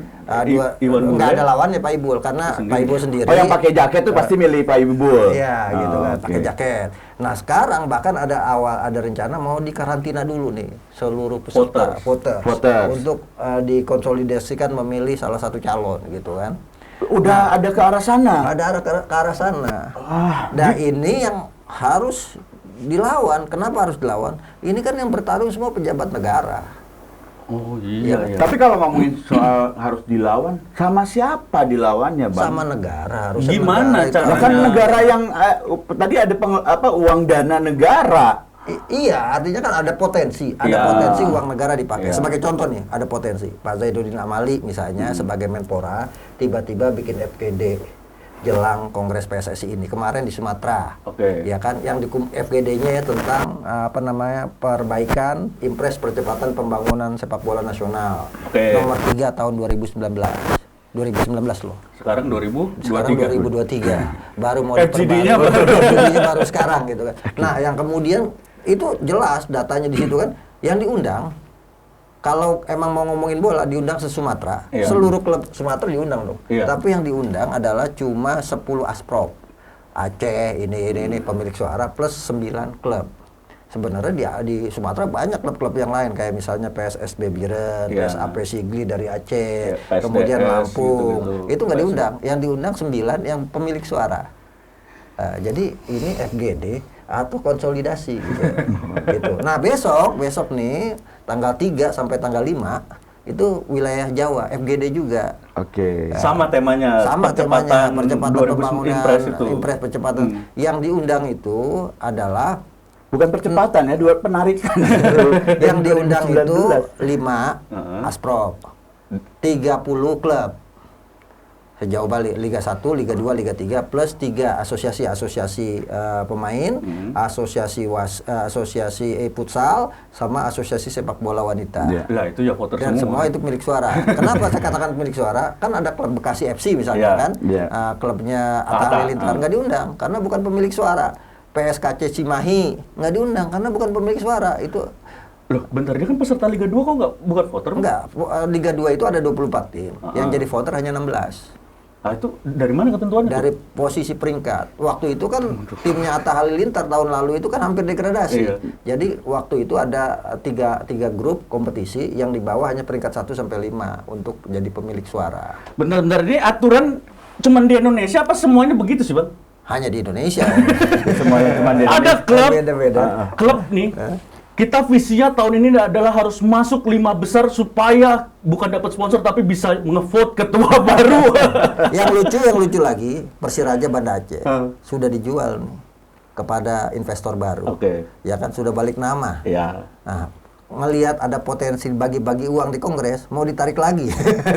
Iwan Nggak Bule? ada lawannya Pak Ibul, karena Sendiri. Pak Ibul sendiri. Oh, yang pakai jaket tuh pasti milih Pak Ibul. Iya, gitu kan, oke. pakai jaket. Nah, sekarang bahkan ada rencana mau dikarantina dulu nih seluruh peserta Voters. untuk dikonsolidasikan memilih salah satu calon gitu kan. Udah ada ke arah sana. Ada arah ke arah sana. Nah, ini yang harus dilawan. Kenapa harus dilawan? Ini kan yang bertarung semua pejabat negara. Oh iya. Tapi kalau ngomongin soal harus dilawan, sama siapa dilawannya, Bang? Sama negara. Harusnya Gimana negara itu- caranya? Lah kan negara yang tadi ada uang dana negara. Iya, artinya kan ada potensi, Iya. potensi uang negara dipakai. Iya. Sebagai contoh nih, ada potensi. Pak Zainuddin Amali misalnya sebagai Menpora tiba-tiba bikin FGD jelang Kongres PSSI ini kemarin di Sumatera. Oke. Ya kan, yang di FGD-nya ya tentang perbaikan impres percepatan pembangunan sepak bola nasional. Oke. Nomor 3 tahun 2019. 2019 loh. Sekarang 2023. Sekarang 2023 baru mau FGD-nya FGD-nya baru sekarang gitu kan. Nah, yang kemudian itu jelas datanya di situ kan, yang diundang kalau emang mau ngomongin bola diundang se-Sumatera, Iya. seluruh klub Sumatera diundang dong. Iya. Tapi yang diundang adalah cuma 10 asprop. Aceh, ini pemilik suara plus 9 klub. Sebenarnya di Sumatera banyak klub-klub yang lain kayak misalnya PSSB Biren, Iya. PSAP Sigli dari Aceh, Iya, PSDS kemudian Lampung. gitu-gitu. Itu nggak diundang. Yang diundang 9 yang pemilik suara. Jadi ini FGD atau konsolidasi gitu. Gitu. Nah, besok nih tanggal 3 sampai tanggal 5 itu wilayah Jawa, FGD juga. Oke. Sama temanya, Sama temanya percepatan 2000 pembangunan, Impres itu. Impres percepatan. Yang diundang itu adalah Bukan percepatan ya, dua penarikan. yang diundang itu 2019. 5 Asprop, 30 klub sejauh Bali, Liga 1, Liga 2, Liga 3 plus 3 asosiasi pemain, asosiasi futsal sama asosiasi sepak bola wanita. Iya. Lah itu ya voter Dan semua itu milik suara. Kenapa saya katakan milik suara? Kan ada klub Bekasi FC misalnya Iya, kan, iya. klubnya Atta, Atta Halilintar nggak diundang karena bukan pemilik suara. PSKC Cimahi nggak diundang karena bukan pemilik suara. Itu Loh, bentar, dia kan peserta Liga 2 kok nggak bukan voter? Bang? enggak, Liga 2 itu ada 24 tim, yang jadi voter hanya 16. Ah, itu dari mana ketentuannya? Dari posisi peringkat. Waktu itu kan timnya Atta Halilintar tahun lalu itu kan hampir degradasi. Iya. Jadi waktu itu ada tiga grup kompetisi yang di bawah hanya peringkat 1 sampai 5 untuk jadi pemilik suara. Bentar, ini aturan cuman di Indonesia apa semuanya begitu sih, Bang? Hanya di Indonesia. Semuanya cuma di Ada klub, Beda-beda. klub nih. Kita visinya tahun ini adalah harus masuk 5 besar supaya bukan dapat sponsor tapi bisa ngevote ketua baru. Yang lucu lagi, Persiraja Banda Aceh sudah dijual nih kepada investor baru. Oke. Ya kan sudah balik nama. Ya. Nah, ngelihat ada potensi bagi-bagi uang di Kongres, mau ditarik lagi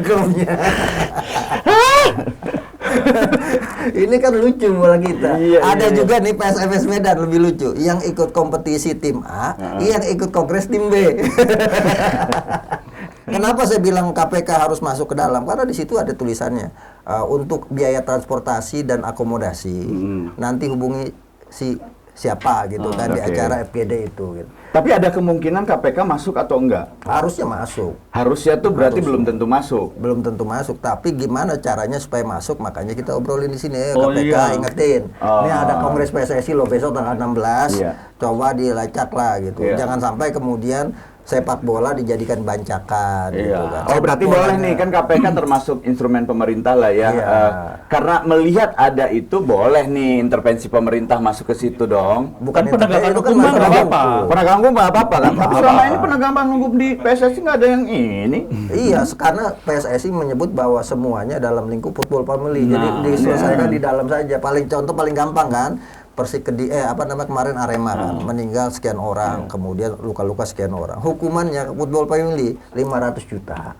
klubnya. Ini kan lucu bola kita. Iya, Ada iya, juga nih PSFS Medan lebih lucu, yang ikut kompetisi tim A, yang ikut Kongres tim B. Kenapa saya bilang KPK harus masuk ke dalam? Karena di situ ada tulisannya untuk biaya transportasi dan akomodasi. Nanti hubungi siapa gitu kan di oke. acara FGD itu. Gitu. Tapi ada kemungkinan KPK masuk atau enggak? Harusnya masuk. Harusnya tuh berarti belum tentu masuk. Belum tentu masuk, tapi gimana caranya supaya masuk, makanya kita obrolin di sini ya, Oh, KPK iya. ingetin. Oh. Ini ada Kongres PSSI loh besok tanggal 16. Iya. Coba dilacak lah gitu. Iya. Jangan sampai kemudian sepak bola dijadikan bancakan gitu Iya. kan. Oh Sepak berarti bolanya- boleh nih, kan KPK termasuk instrumen pemerintah lah ya. Iya. Karena melihat ada itu boleh nih intervensi pemerintah masuk ke situ dong. Bukan Kan penegakan itu hukum mah nggak masalah apa-apa. hukum. Penegakan hukum nggak apa-apa kan? Tapi selama ini penegakan hukum di PSSI nggak ada yang ini. Iya, karena PSSI menyebut bahwa semuanya dalam lingkup football family. Jadi Nah, diselesaikan di dalam saja. Paling gampang kan. Persik kemarin Arema kan meninggal sekian orang, kemudian luka-luka sekian orang. Hukumannya football family 500 juta.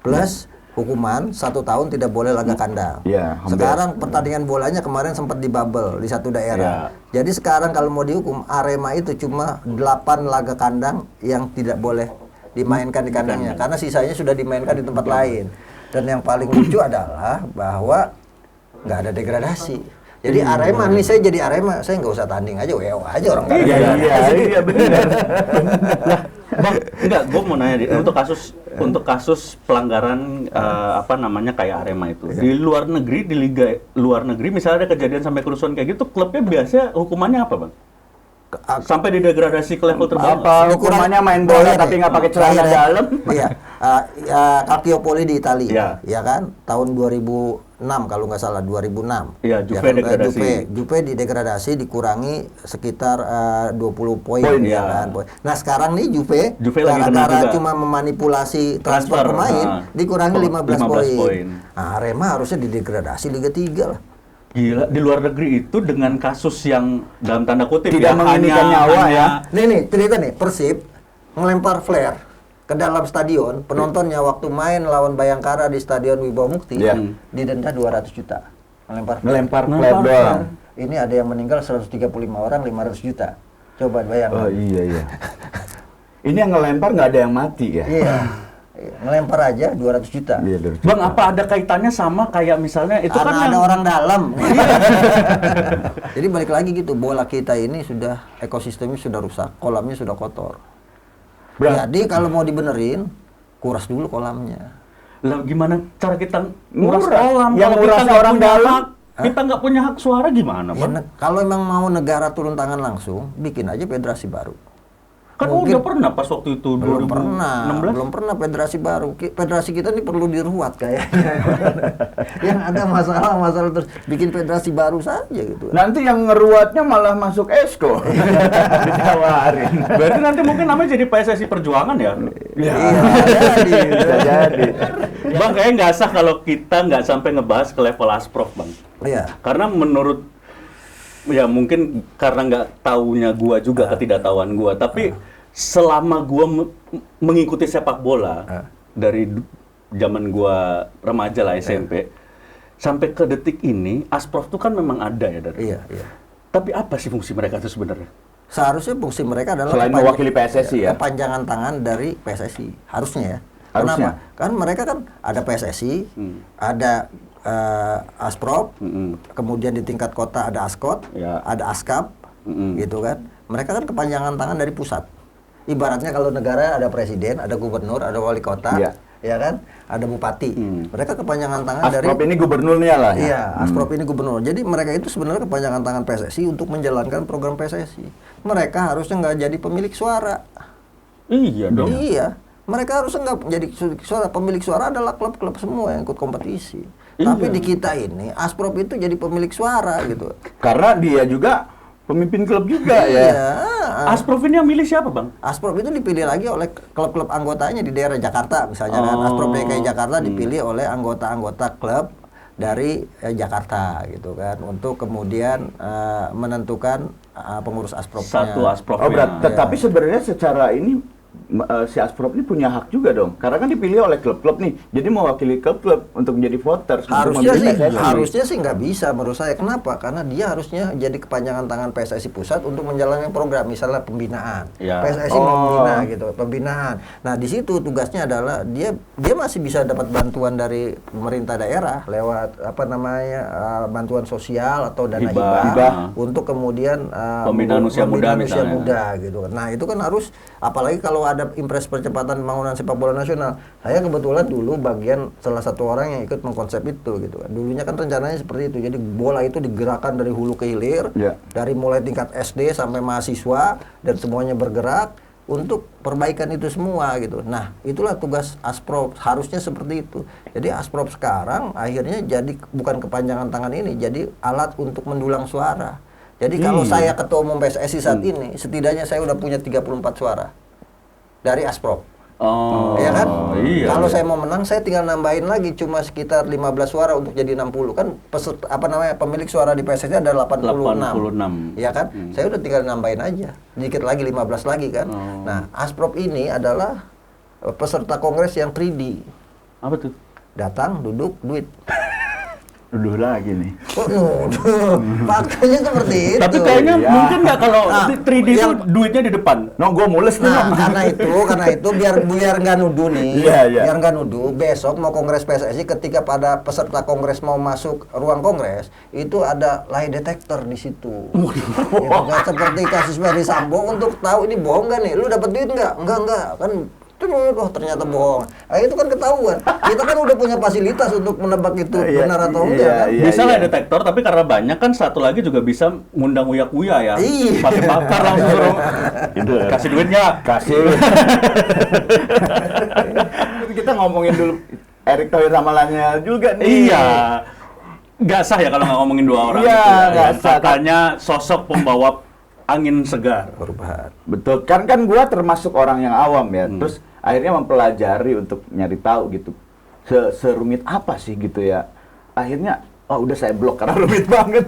Plus hukuman 1 tahun tidak boleh laga kandang. Iya, hampir. Sekarang pertandingan bolanya kemarin sempat di bubble di satu daerah. Jadi sekarang kalau mau dihukum Arema itu cuma 8 laga kandang yang tidak boleh dimainkan di kandangnya karena sisanya sudah dimainkan di tempat lain. Dan yang paling lucu adalah bahwa nggak ada degradasi. Jadi Arema nih, saya jadi Arema, saya nggak usah tanding aja, WO aja orang nggak ada degradasi. Iya benar. Bang, enggak, gue mau nanya untuk kasus pelanggaran kayak Arema itu. Di luar negeri, di liga luar negeri misalnya ada kejadian sampai kerusuhan kayak gitu, klubnya biasanya hukumannya apa, Bang? Sampai didegradasi ke level terbawah. Apa hukumannya main bola tapi nggak pakai celana dalam? Iya, Calciopoli di Italia, Iya. ya kan? Tahun 2006 kalau nggak salah, 2006. Iya, Juve kan? degradasi. Juve didegradasi dikurangi sekitar 20 poin, Poin, ya iya. kan? Nah sekarang nih Juve lagi kena gara-gara juga. cuma memanipulasi Transfer, transfer pemain, dikurangi 15 15 poin. poin. Nah, Arema harusnya didegradasi Liga 3 lah. Gila, di luar negeri itu dengan kasus yang dalam tanda kutip Tidak menginginkan nyawa ya. Nih cerita nih, Persib ngelempar flare ke dalam stadion, penontonnya waktu main lawan Bayangkara di Stadion Wibawa Mukti Iya. didenda 200 juta. Ngelempar flare. Ngelempar flare doang. Ini ada yang meninggal 135 orang, 500 juta. Coba bayangkan. Oh iya. Ini yang ngelempar nggak ada yang mati ya? Iya. Ngelempar aja 200 juta. Iya, Bang, apa ada kaitannya sama kayak misalnya itu Karena kan ada yang- orang dalam. Jadi balik lagi gitu, bola kita ini sudah ekosistemnya sudah rusak, kolamnya sudah kotor. Jadi kalau mau dibenerin, kuras dulu kolamnya. Lah gimana cara kita nguras Nguras. kolam Yang kalau kita ngurasnya nggak orang punya dalam. hak? Kita nggak punya hak suara gimana, Ya, Bang? kalau emang mau negara turun tangan langsung, bikin aja federasi baru. Kan udah pernah pas waktu itu Belum 2016. belum pernah federasi baru. Federasi kita ini perlu diruat kayaknya. Yang ada masalah terus bikin federasi baru saja gitu. Nanti yang ngeruatnya malah masuk esko. Ditawarin. Berarti nanti mungkin namanya jadi PSSI Perjuangan ya? Iya, jadi. Bisa jadi. Bang, kayaknya nggak sah kalau kita nggak sampai ngebahas ke level Asprof, Bang. Iya. Karena menurut, ya mungkin karena nggak taunya gua juga, ketidaktahuan gua. Tapi selama gua mengikuti sepak bola, dari zaman gua remaja lah, SMP, sampai ke detik ini, Asprof tuh kan memang ada ya, Dar? Iya, iya. Tapi apa sih fungsi mereka itu sebenarnya? Seharusnya fungsi mereka adalah Selain mewakili PSSI ya? kepanjangan tangan dari PSSI, harusnya ya. Harusnya. Kenapa? Kan mereka kan ada PSSI, ada Asprop, kemudian di tingkat kota ada Askot, Ya. ada Askap, gitu kan. Mereka kan kepanjangan tangan dari pusat. Ibaratnya kalau negara ada presiden, ada gubernur, ada wali kota, Ya. ya kan, ada bupati. Mereka kepanjangan tangan dari Asprop ini gubernurnya lah ya. Iya, Asprop ini gubernur. Jadi mereka itu sebenarnya kepanjangan tangan PSSI untuk menjalankan program PSSI. Mereka harusnya nggak jadi pemilik suara. Iya dong. Iya, mereka harusnya nggak jadi suara. Pemilik suara adalah klub-klub semua yang ikut kompetisi. Iya. Tapi di kita ini, Asprop itu jadi pemilik suara gitu. Karena dia juga pemimpin klub juga ya. Iya. Asprof ini yang milih siapa, Bang? Asprop itu dipilih lagi oleh klub-klub anggotanya di daerah Jakarta misalnya kan. Asprop DKI Jakarta dipilih oleh anggota-anggota klub dari Jakarta gitu kan untuk kemudian menentukan pengurus Aspropnya. Satu Asprof. Oh, tetapi sebenarnya secara ini si Asprop ini punya hak juga dong. Karena kan dipilih oleh klub-klub nih. Jadi mewakili klub-klub untuk menjadi voters. untuk Harusnya memilih sih, PSSI. harusnya sih nggak bisa menurut saya. Kenapa? Karena dia harusnya jadi kepanjangan tangan PSSI pusat untuk menjalankan program, misalnya pembinaan. Ya. PSSI membina gitu, pembinaan. Nah di situ tugasnya adalah dia masih bisa dapat bantuan dari pemerintah daerah lewat apa namanya bantuan sosial atau dana hibah untuk kemudian Pembinaan usia muda misalnya. muda gitu. Nah itu kan harus, apalagi kalau ada impres percepatan pembangunan sepak bola nasional. Saya kebetulan dulu bagian salah satu orang yang ikut mengkonsep itu gitu kan. Dulunya kan rencananya seperti itu. Jadi bola itu digerakkan dari hulu ke hilir, dari mulai tingkat SD sampai mahasiswa dan semuanya bergerak untuk perbaikan itu semua gitu. Nah, itulah tugas Asprop, harusnya seperti itu. Jadi Asprop sekarang akhirnya jadi bukan kepanjangan tangan ini, jadi alat untuk mendulang suara. Jadi kalau saya ketua umum PSSI saat ini, setidaknya saya udah punya 34 suara dari Asprop. Oh, Ya kan? Iya. Kalau saya mau menang, saya tinggal nambahin lagi cuma sekitar 15 suara untuk jadi 60. Kan pemilik suara di PSSI ada 86. Ya kan? Saya udah tinggal nambahin aja. Sedikit lagi 15 lagi kan. Nah, Asprop ini adalah peserta kongres yang 3D. Apa tuh? Datang, duduk, duit. Duduh lagi nih. Faktanya seperti itu. Tapi kayaknya mungkin nggak kalau Nah, 3D itu duitnya di depan. No, gue mules nih. Nah, no. karena itu biar nggak nuduh nih, Iya. biar nggak nuduh. Besok mau kongres PSSI, ketika pada peserta kongres mau masuk ruang kongres, itu ada lie detector di situ. Ya, kan, seperti kasus Ferdy Sambo untuk tahu ini bohong nggak nih, lu dapat duit nggak? Enggak kan. Oh ternyata bohong. Nah, itu kan ketahuan. Kita kan udah punya fasilitas untuk menebak itu benar atau enggak kan? Bisa lah detektor, tapi karena banyak kan satu lagi juga bisa ngundang uya-uya ya. Iya. Pakai bakar langsung suruh. Gitu. Kasih duitnya. Kasih. Kita ngomongin dulu Erick Thohir ramalannya juga nih. Iya. Nggak sah ya kalau nggak ngomongin dua orang Iya, itu. nggak sah. Katanya sosok pembawa angin segar. Perubahan. Betul. Kan gua termasuk orang yang awam ya. Terus akhirnya mempelajari untuk nyari tahu gitu. Serumit apa sih gitu ya. Akhirnya udah saya blok karena rumit banget.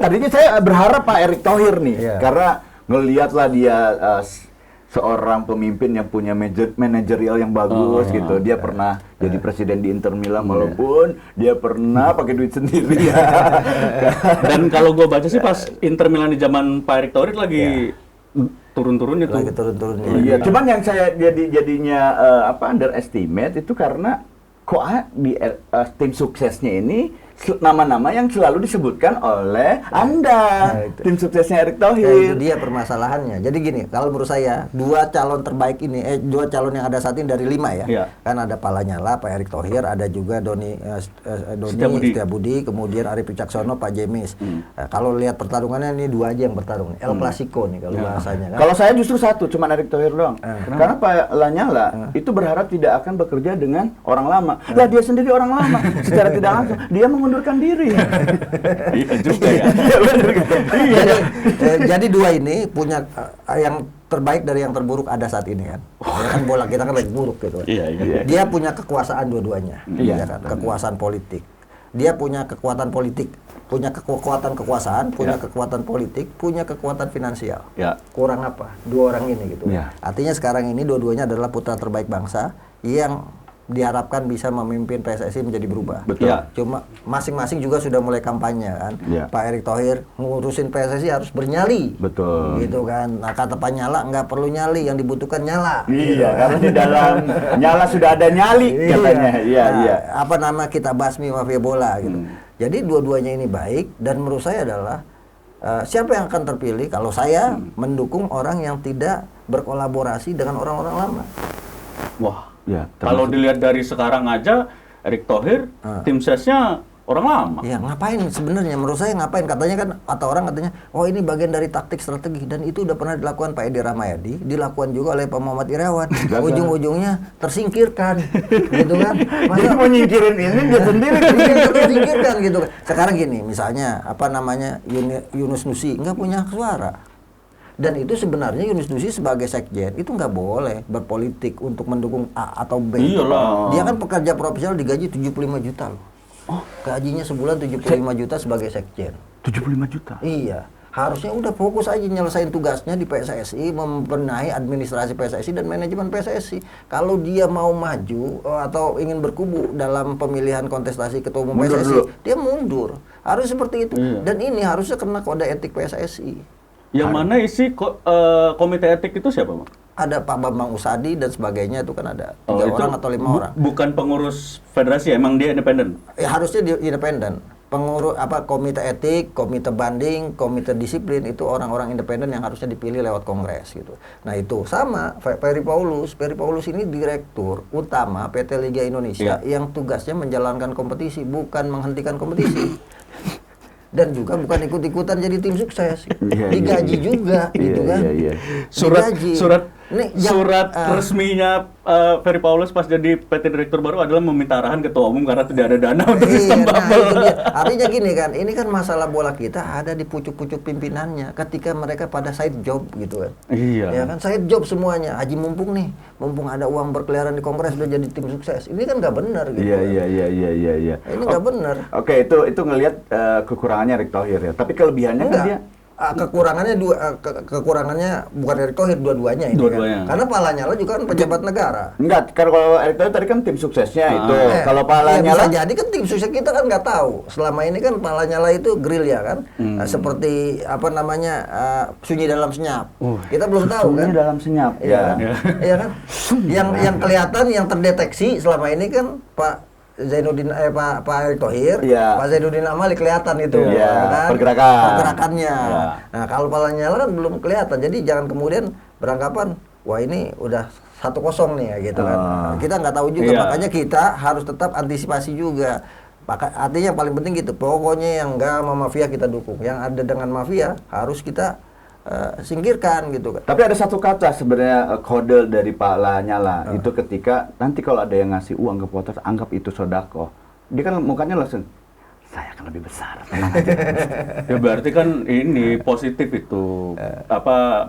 Tadinya saya berharap Pak Erick Thohir nih. Iya. Karena ngelihatlah dia seorang pemimpin yang punya manajerial yang bagus gitu. Dia pernah jadi presiden di Inter Milan walaupun dia pernah pakai duit sendiri ya. Dan kalau gue baca sih pas Inter Milan di zaman Pak Erick Thohir lagi turun-turunnya tuh. Lagi turun-turunnya. Iya, cuman yang saya underestimate itu karena kok di tim suksesnya ini nama-nama yang selalu disebutkan oleh Anda, Nah, itu. tim suksesnya Erick Ya, itu Thohir. dia permasalahannya. Jadi gini, kalau menurut saya dua calon terbaik ini, dua calon yang ada saat ini dari 5 ya. Iya. Kan ada Pak Lanyala, Pak Erick Thohir, ada juga Doni Setiabudi. Setiabudi, kemudian Arif Wicaksono, Pak Jemis. Kalau lihat pertarungannya ini dua aja yang bertarung. El Clasico nih kalau bahasanya kan. Kalau saya justru satu, cuma Erick Thohir doang. Karena Pak Lanyala itu berharap tidak akan bekerja dengan orang lama. Lah dia sendiri orang lama. Secara tidak langsung dia mengundurkan diri. Iya juga ya. Jadi dua ini punya yang terbaik dari yang terburuk ada saat ini kan. Ya kan bola kita kan lagi buruk gitu. Iya, iya. Dia punya kekuasaan dua-duanya, Iya. ya kan? Kekuasaan politik. Dia punya kekuatan politik, punya kekuatan kekuasaan, punya kekuatan politik, punya kekuatan finansial. Ya. Kurang apa? Dua orang ini gitu. Ya. Artinya sekarang ini dua-duanya adalah putra terbaik bangsa yang diharapkan bisa memimpin PSSI menjadi berubah. Betul. Ya. Cuma masing-masing juga sudah mulai kampanye kan. Ya. Pak Erick Thohir ngurusin PSSI harus bernyali. Betul. Gitu kan. Nah, kata Pak Nyala nggak perlu nyali, yang dibutuhkan nyala. Iya, karena di dalam nyala sudah ada nyali katanya. Iya, Nah, iya. apa nama kita basmi mafia bola gitu. Jadi dua-duanya ini baik dan menurut saya adalah siapa yang akan terpilih kalau saya mendukung orang yang tidak berkolaborasi dengan orang-orang lama. Wah. Ya, Kalau termasuk- dilihat dari sekarang aja, Erick Thohir, tim sesnya orang lama. Ya ngapain sebenarnya menurut saya ngapain katanya kan kata orang katanya oh ini bagian dari taktik strategi dan itu udah pernah dilakukan Pak Edi Rahmayadi, dilakukan juga oleh Pak Muhammad Irawan. Ujung-ujungnya tersingkirkan gitu kan. Dia mau nyingkirin ini dia sendiri. Tersingkirkan gitu kan. Sekarang gini misalnya apa namanya Yunus Nusi nggak punya hak suara. Dan itu sebenarnya Yunus Nusi sebagai sekjen itu nggak boleh berpolitik untuk mendukung A atau B. Iyalah. Dia kan pekerja profesional digaji 75 juta loh. Gajinya sebulan 75 juta sebagai sekjen. 75 juta. Iya. Harusnya udah fokus aja nyelesain tugasnya di PSSI, membenahi administrasi PSSI dan manajemen PSSI. Kalau dia mau maju atau ingin berkubu dalam pemilihan kontestasi ketua umum Mundur PSSI, dulu. dia mundur. Harus seperti itu. Iya. Dan ini harusnya kena kode etik PSSI. Yang mana isi komite etik itu siapa, Bang? Ada Pak Bambang Usadi dan sebagainya itu kan ada 3 itu orang atau 5 orang. Bukan pengurus federasi, emang dia independen. Ya, harusnya dia independen. Pengurus komite etik, komite banding, komite disiplin itu orang-orang independen yang harusnya dipilih lewat kongres gitu. Nah itu sama Ferry Paulus. Ferry Paulus ini direktur utama PT Liga Indonesia yang tugasnya menjalankan kompetisi bukan menghentikan kompetisi. Dan juga bukan ikut-ikutan jadi tim sukses. Iya, Digaji iya. juga gitu Iya, kan. iya, iya. Digaji. Surat resminya Ferry Paulus pas jadi PT Direktur baru adalah meminta arahan ketua umum karena tidak ada dana untuk sistem Nah, bubble. itu dia. Artinya gini kan, ini kan masalah bola kita ada di pucuk-pucuk pimpinannya ketika mereka pada side job gitu kan. Iya. Ya kan side job semuanya. Haji mumpung nih, mumpung ada uang berkeliaran di kongres udah jadi tim sukses. Ini kan nggak benar gitu. Iya, kan. iya, iya. Ini nggak benar. Oke, itu ngelihat kekurangannya Erick Thohir ya. Tapi kelebihannya kan Enggak. dia Kekurangannya kekurangannya bukan Erick Thohir dua-duanya ini Dua-duanya. kan. Karena Pak Lanyala juga kan pejabat negara. enggak, kalau Erick Thohir tadi kan tim suksesnya itu. Kalau Pak Ya, Lanyala bisa jadi kan tim sukses kita kan nggak tahu. Selama ini kan Pak Lanyala itu gerilya kan, seperti apa namanya sunyi dalam senyap. Kita belum tahu kan. sunyi dalam senyap. Iya kan? Ya. Iya kan? Yang kelihatan, yang terdeteksi selama ini kan Pak Zainuddin Pak Erick Thohir, Iya. Pak Zainuddin Amali kelihatan itu, Iya, ya kan? Pergerakannya. Iya. Nah, kalau Pak Lanyala kan belum kelihatan. Jadi jangan kemudian beranggapan wah ini udah 1-0 nih ya gitu kan. Kita nggak tahu juga, Iya. makanya kita harus tetap antisipasi juga. Artinya yang paling penting gitu, pokoknya yang nggak sama mafia kita dukung. Yang ada dengan mafia harus kita singkirkan gitu kan. Tapi ada satu kata sebenarnya kode dari Pak Lanyala itu ketika nanti kalau ada yang ngasih uang ke potas anggap itu sodako. Dia kan mukanya langsung saya akan lebih besar. Tenang aja. Ya berarti kan ini positif itu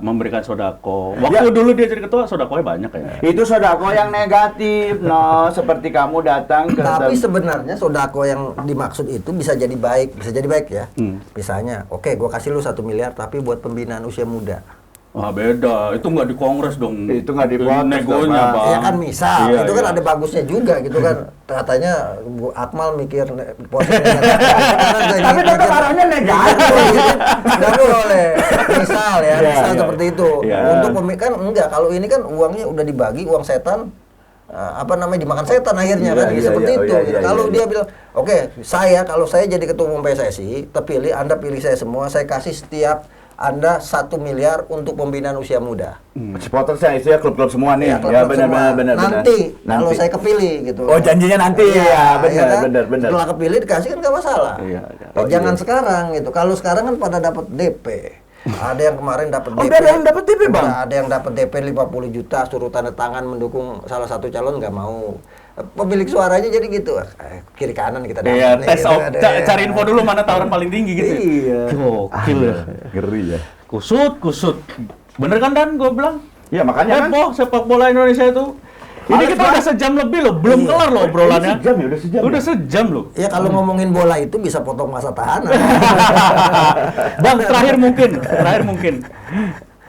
memberikan sodako. Waktu dulu dia jadi ketua sodakonya banyak ya. Itu sodako yang negatif, no, seperti kamu datang ke Tapi sebenarnya sodako yang dimaksud itu bisa jadi baik ya. Misalnya, oke, gua kasih lu 1 miliar tapi buat pembinaan usia muda. Wah beda, itu nggak di kongres dong. Itu nggak diprotes dong, negonya, Pak. Bang. Ya kan misal, Iya, itu kan iya. ada bagusnya juga gitu kan. Katanya Bu Akmal mikir positif. Tapi tetap arahnya negatif. Nggak boleh. Misal ya, Iya, misal iya. seperti itu. Iya. Untuk kan enggak, kalau ini kan uangnya udah dibagi, uang setan dimakan setan akhirnya kan seperti itu. Kalau dia bilang, oke, kalau saya jadi ketua umum PSSI, terpilih, Anda pilih saya semua, saya kasih setiap Anda 1 miliar untuk pembinaan usia muda. Supporter saya itu ya klub-klub semua nih. Ya, benar. Nanti kalau saya kepilih gitu. Oh, janjinya nanti ya, benar. Setelah kepilih dikasih kan nggak masalah. Jangan sekarang gitu. Kalau sekarang kan pada dapat DP. Ada yang kemarin dapat DP. Ada yang dapat DP, Bang. Ada yang dapat DP 50 juta suruh tanda tangan mendukung salah satu calon, nggak mau. Pemilik suaranya jadi gitu. Kiri kanan kita dapat. Iya, cari info dulu mana tawaran paling tinggi gitu. Iya. Gokil ya. Ngeri ya. Kusut. Bener kan Dan gue bilang? Ya makanya kan. Sepak bola Indonesia itu. Ini kita udah sejam lebih loh, belum kelar loh obrolannya. Udah sejam loh. Ya kalau ngomongin bola itu bisa potong masa tahanan. Bang, terakhir mungkin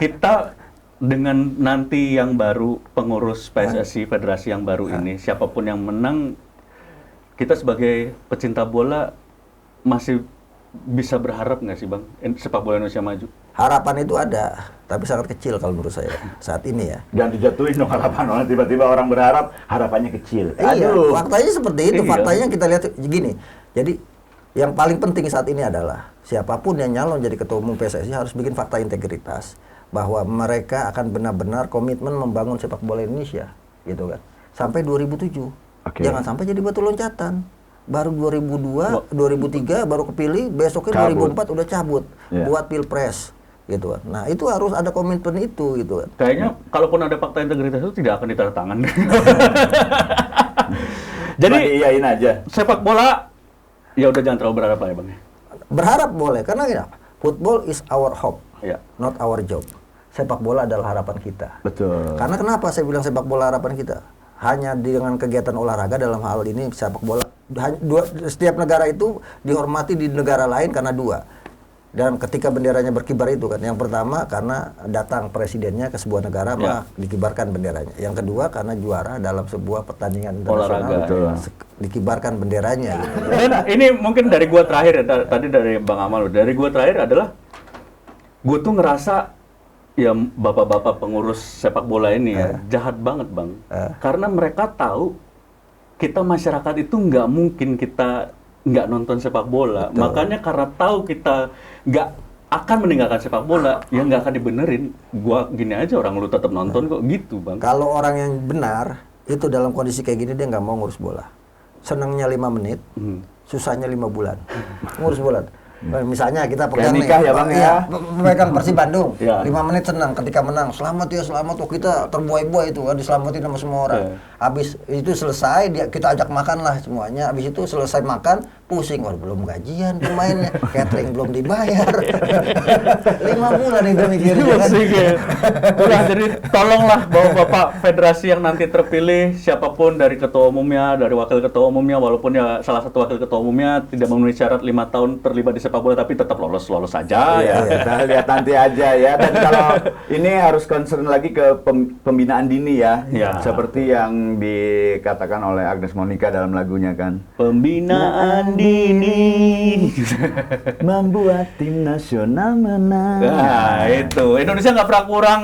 kita dengan nanti yang baru pengurus PSSI Federasi yang baru ini, siapapun yang menang, kita sebagai pecinta bola masih bisa berharap nggak sih Bang, sepak bola Indonesia maju? Harapan itu ada, tapi sangat kecil kalau menurut saya saat ini ya. Jangan dijatuhin dong harapan orang, tiba-tiba orang berharap harapannya kecil. Iya, Aduh. faktanya seperti itu. Iya. Faktanya kita lihat gini. Jadi yang paling penting saat ini adalah siapapun yang nyalon jadi ketua umum PSSI harus bikin fakta integritas bahwa mereka akan benar-benar komitmen membangun sepak bola Indonesia, gitu kan. Sampai 2007. Oke. Jangan sampai jadi batu loncatan. Baru 2002, 2003 baru kepilih, besoknya Cabut. 2004 udah cabut Iya. buat Pilpres, gitu kan. Nah, itu harus ada komitmen itu, gitu kan. Kayaknya kalaupun ada fakta integritas itu tidak akan ditandatangan. Jadi iyain aja. sepak bola ya udah jangan terlalu berharap lah ya Bang. Berharap boleh, karena gini, football is our hope, Ya. not our job. Sepak bola adalah harapan kita. Betul. Karena kenapa saya bilang sepak bola harapan kita? Hanya dengan kegiatan olahraga dalam hal ini sepak bola. Setiap negara itu dihormati di negara lain karena dua. Dan ketika benderanya berkibar itu kan, yang pertama karena datang presidennya ke sebuah negara maka dikibarkan benderanya. Yang kedua karena juara dalam sebuah pertandingan internasional Olahraga, dikibarkan benderanya. Gitu. Dan ini mungkin dari gua terakhir ya, tadi dari Bang Amal. Dari gua terakhir adalah gua tuh ngerasa ya bapak-bapak pengurus sepak bola ini ya jahat banget Bang. Karena mereka tahu kita masyarakat itu nggak mungkin kita nggak nonton sepak bola. Betul. Makanya karena tahu kita nggak akan meninggalkan sepak bola, ya nggak akan dibenerin. Gua gini aja orang lu tetap nonton kok gitu Bang. Kalau orang yang benar itu dalam kondisi kayak gini dia nggak mau ngurus bola. Senangnya 5 menit, susahnya 5 bulan. Ngurus bola. Misalnya kita pegang nikah ya, Bang, ya? pegang Persib Bandung, Ya. 5 menit senang ketika menang, selamat ya selamat, tuh kita terbuai-buai itu kan diselamatin sama semua orang. Habis itu selesai kita ajak makan lah semuanya. Habis itu selesai makan pusing, wah belum gajian pemainnya, catering belum dibayar. 5 bulan itu mikirnya kan. Udah, jadi tolonglah bapak-bapak federasi yang nanti terpilih, siapapun dari ketua umumnya, dari wakil ketua umumnya, walaupun ya salah satu wakil ketua umumnya tidak memenuhi syarat 5 tahun terlibat di sepak bola, tapi tetap lolos saja ya. Kita lihat nanti aja ya. Dan kalau ini harus concern lagi ke pembinaan dini ya. Ya. Seperti yang dikatakan oleh Agnes Monica dalam lagunya kan. Pembinaan dini Membuat tim nasional menang. Nah, itu Indonesia nggak pernah kurang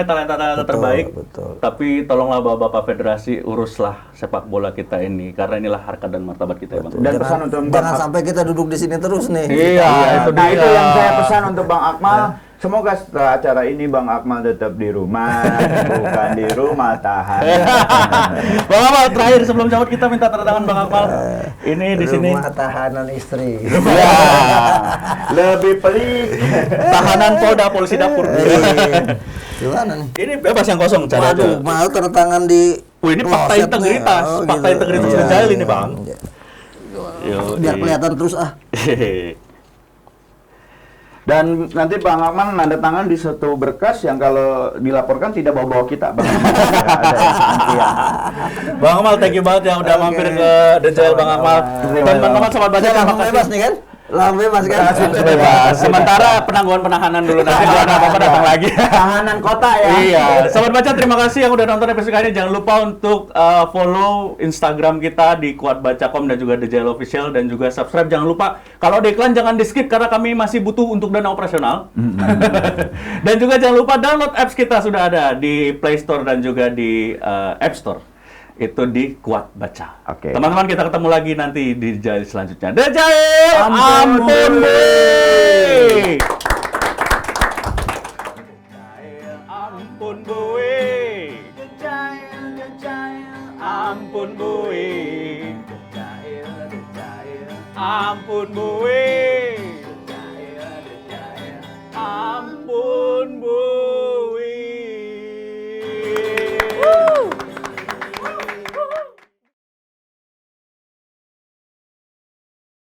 talenta-talenta Betul, terbaik. betul. Tapi tolonglah bapak-bapak federasi uruslah sepak bola kita ini karena inilah harkat dan martabat kita ya, Bang. Dan pesan untuk Jangan sampai kita duduk di sini terus nih. Iya, itu Nah dia. itu yang saya pesan untuk Bang Akmal. Semoga setelah acara ini Bang Akmal tetap di rumah, bukan di rumah tahanan. Bang Akmal, terakhir sebelum cabut kita minta tanda tangan Bang Akmal. Ini di sini Rumah tahanan istri. Ya, lebih pelik. tahanan Polda Polisi Dapur. Gimana nih? Ini bebas yang kosong cara Waduh, aja. mau tanda tangan di Wih, ini fakta kloset nih. integritas, Oh, fakta gitu. integritas Iya, Ngejail ini, iya. Bang. Iya. Biar kelihatan terus ah. Dan nanti Bang Akmal nanda tangan di satu berkas yang kalau dilaporkan tidak bawa-bawa kita, Bang. Bang Akmal, thank you banget yang udah mampir ke The Jail Bang Akmal. Dan teman-teman sobat baca Saya terima langsung kasih. bebas nih kan? Lahan bebas kan? Langsung bebas. Sementara penangguhan penahanan dulu, nanti kalau ada apa-apa datang lagi. Tahanan kota ya. Iya, Sobat Baca, terima kasih yang udah nonton episode kali ini. Jangan lupa untuk follow Instagram kita di kuatbaca.com dan juga The Jail Official, dan juga subscribe. Jangan lupa kalau ada iklan jangan di skip karena kami masih butuh untuk dana operasional. Dan juga jangan lupa download apps kita, sudah ada di Play Store dan juga di App Store. Itu di Kuat Baca. Oke. Teman-teman, kita ketemu lagi nanti di Jail selanjutnya. The Jail, Ampun, ampun Bui. Ampun Bui. Ampun Bui. Ampun Bui.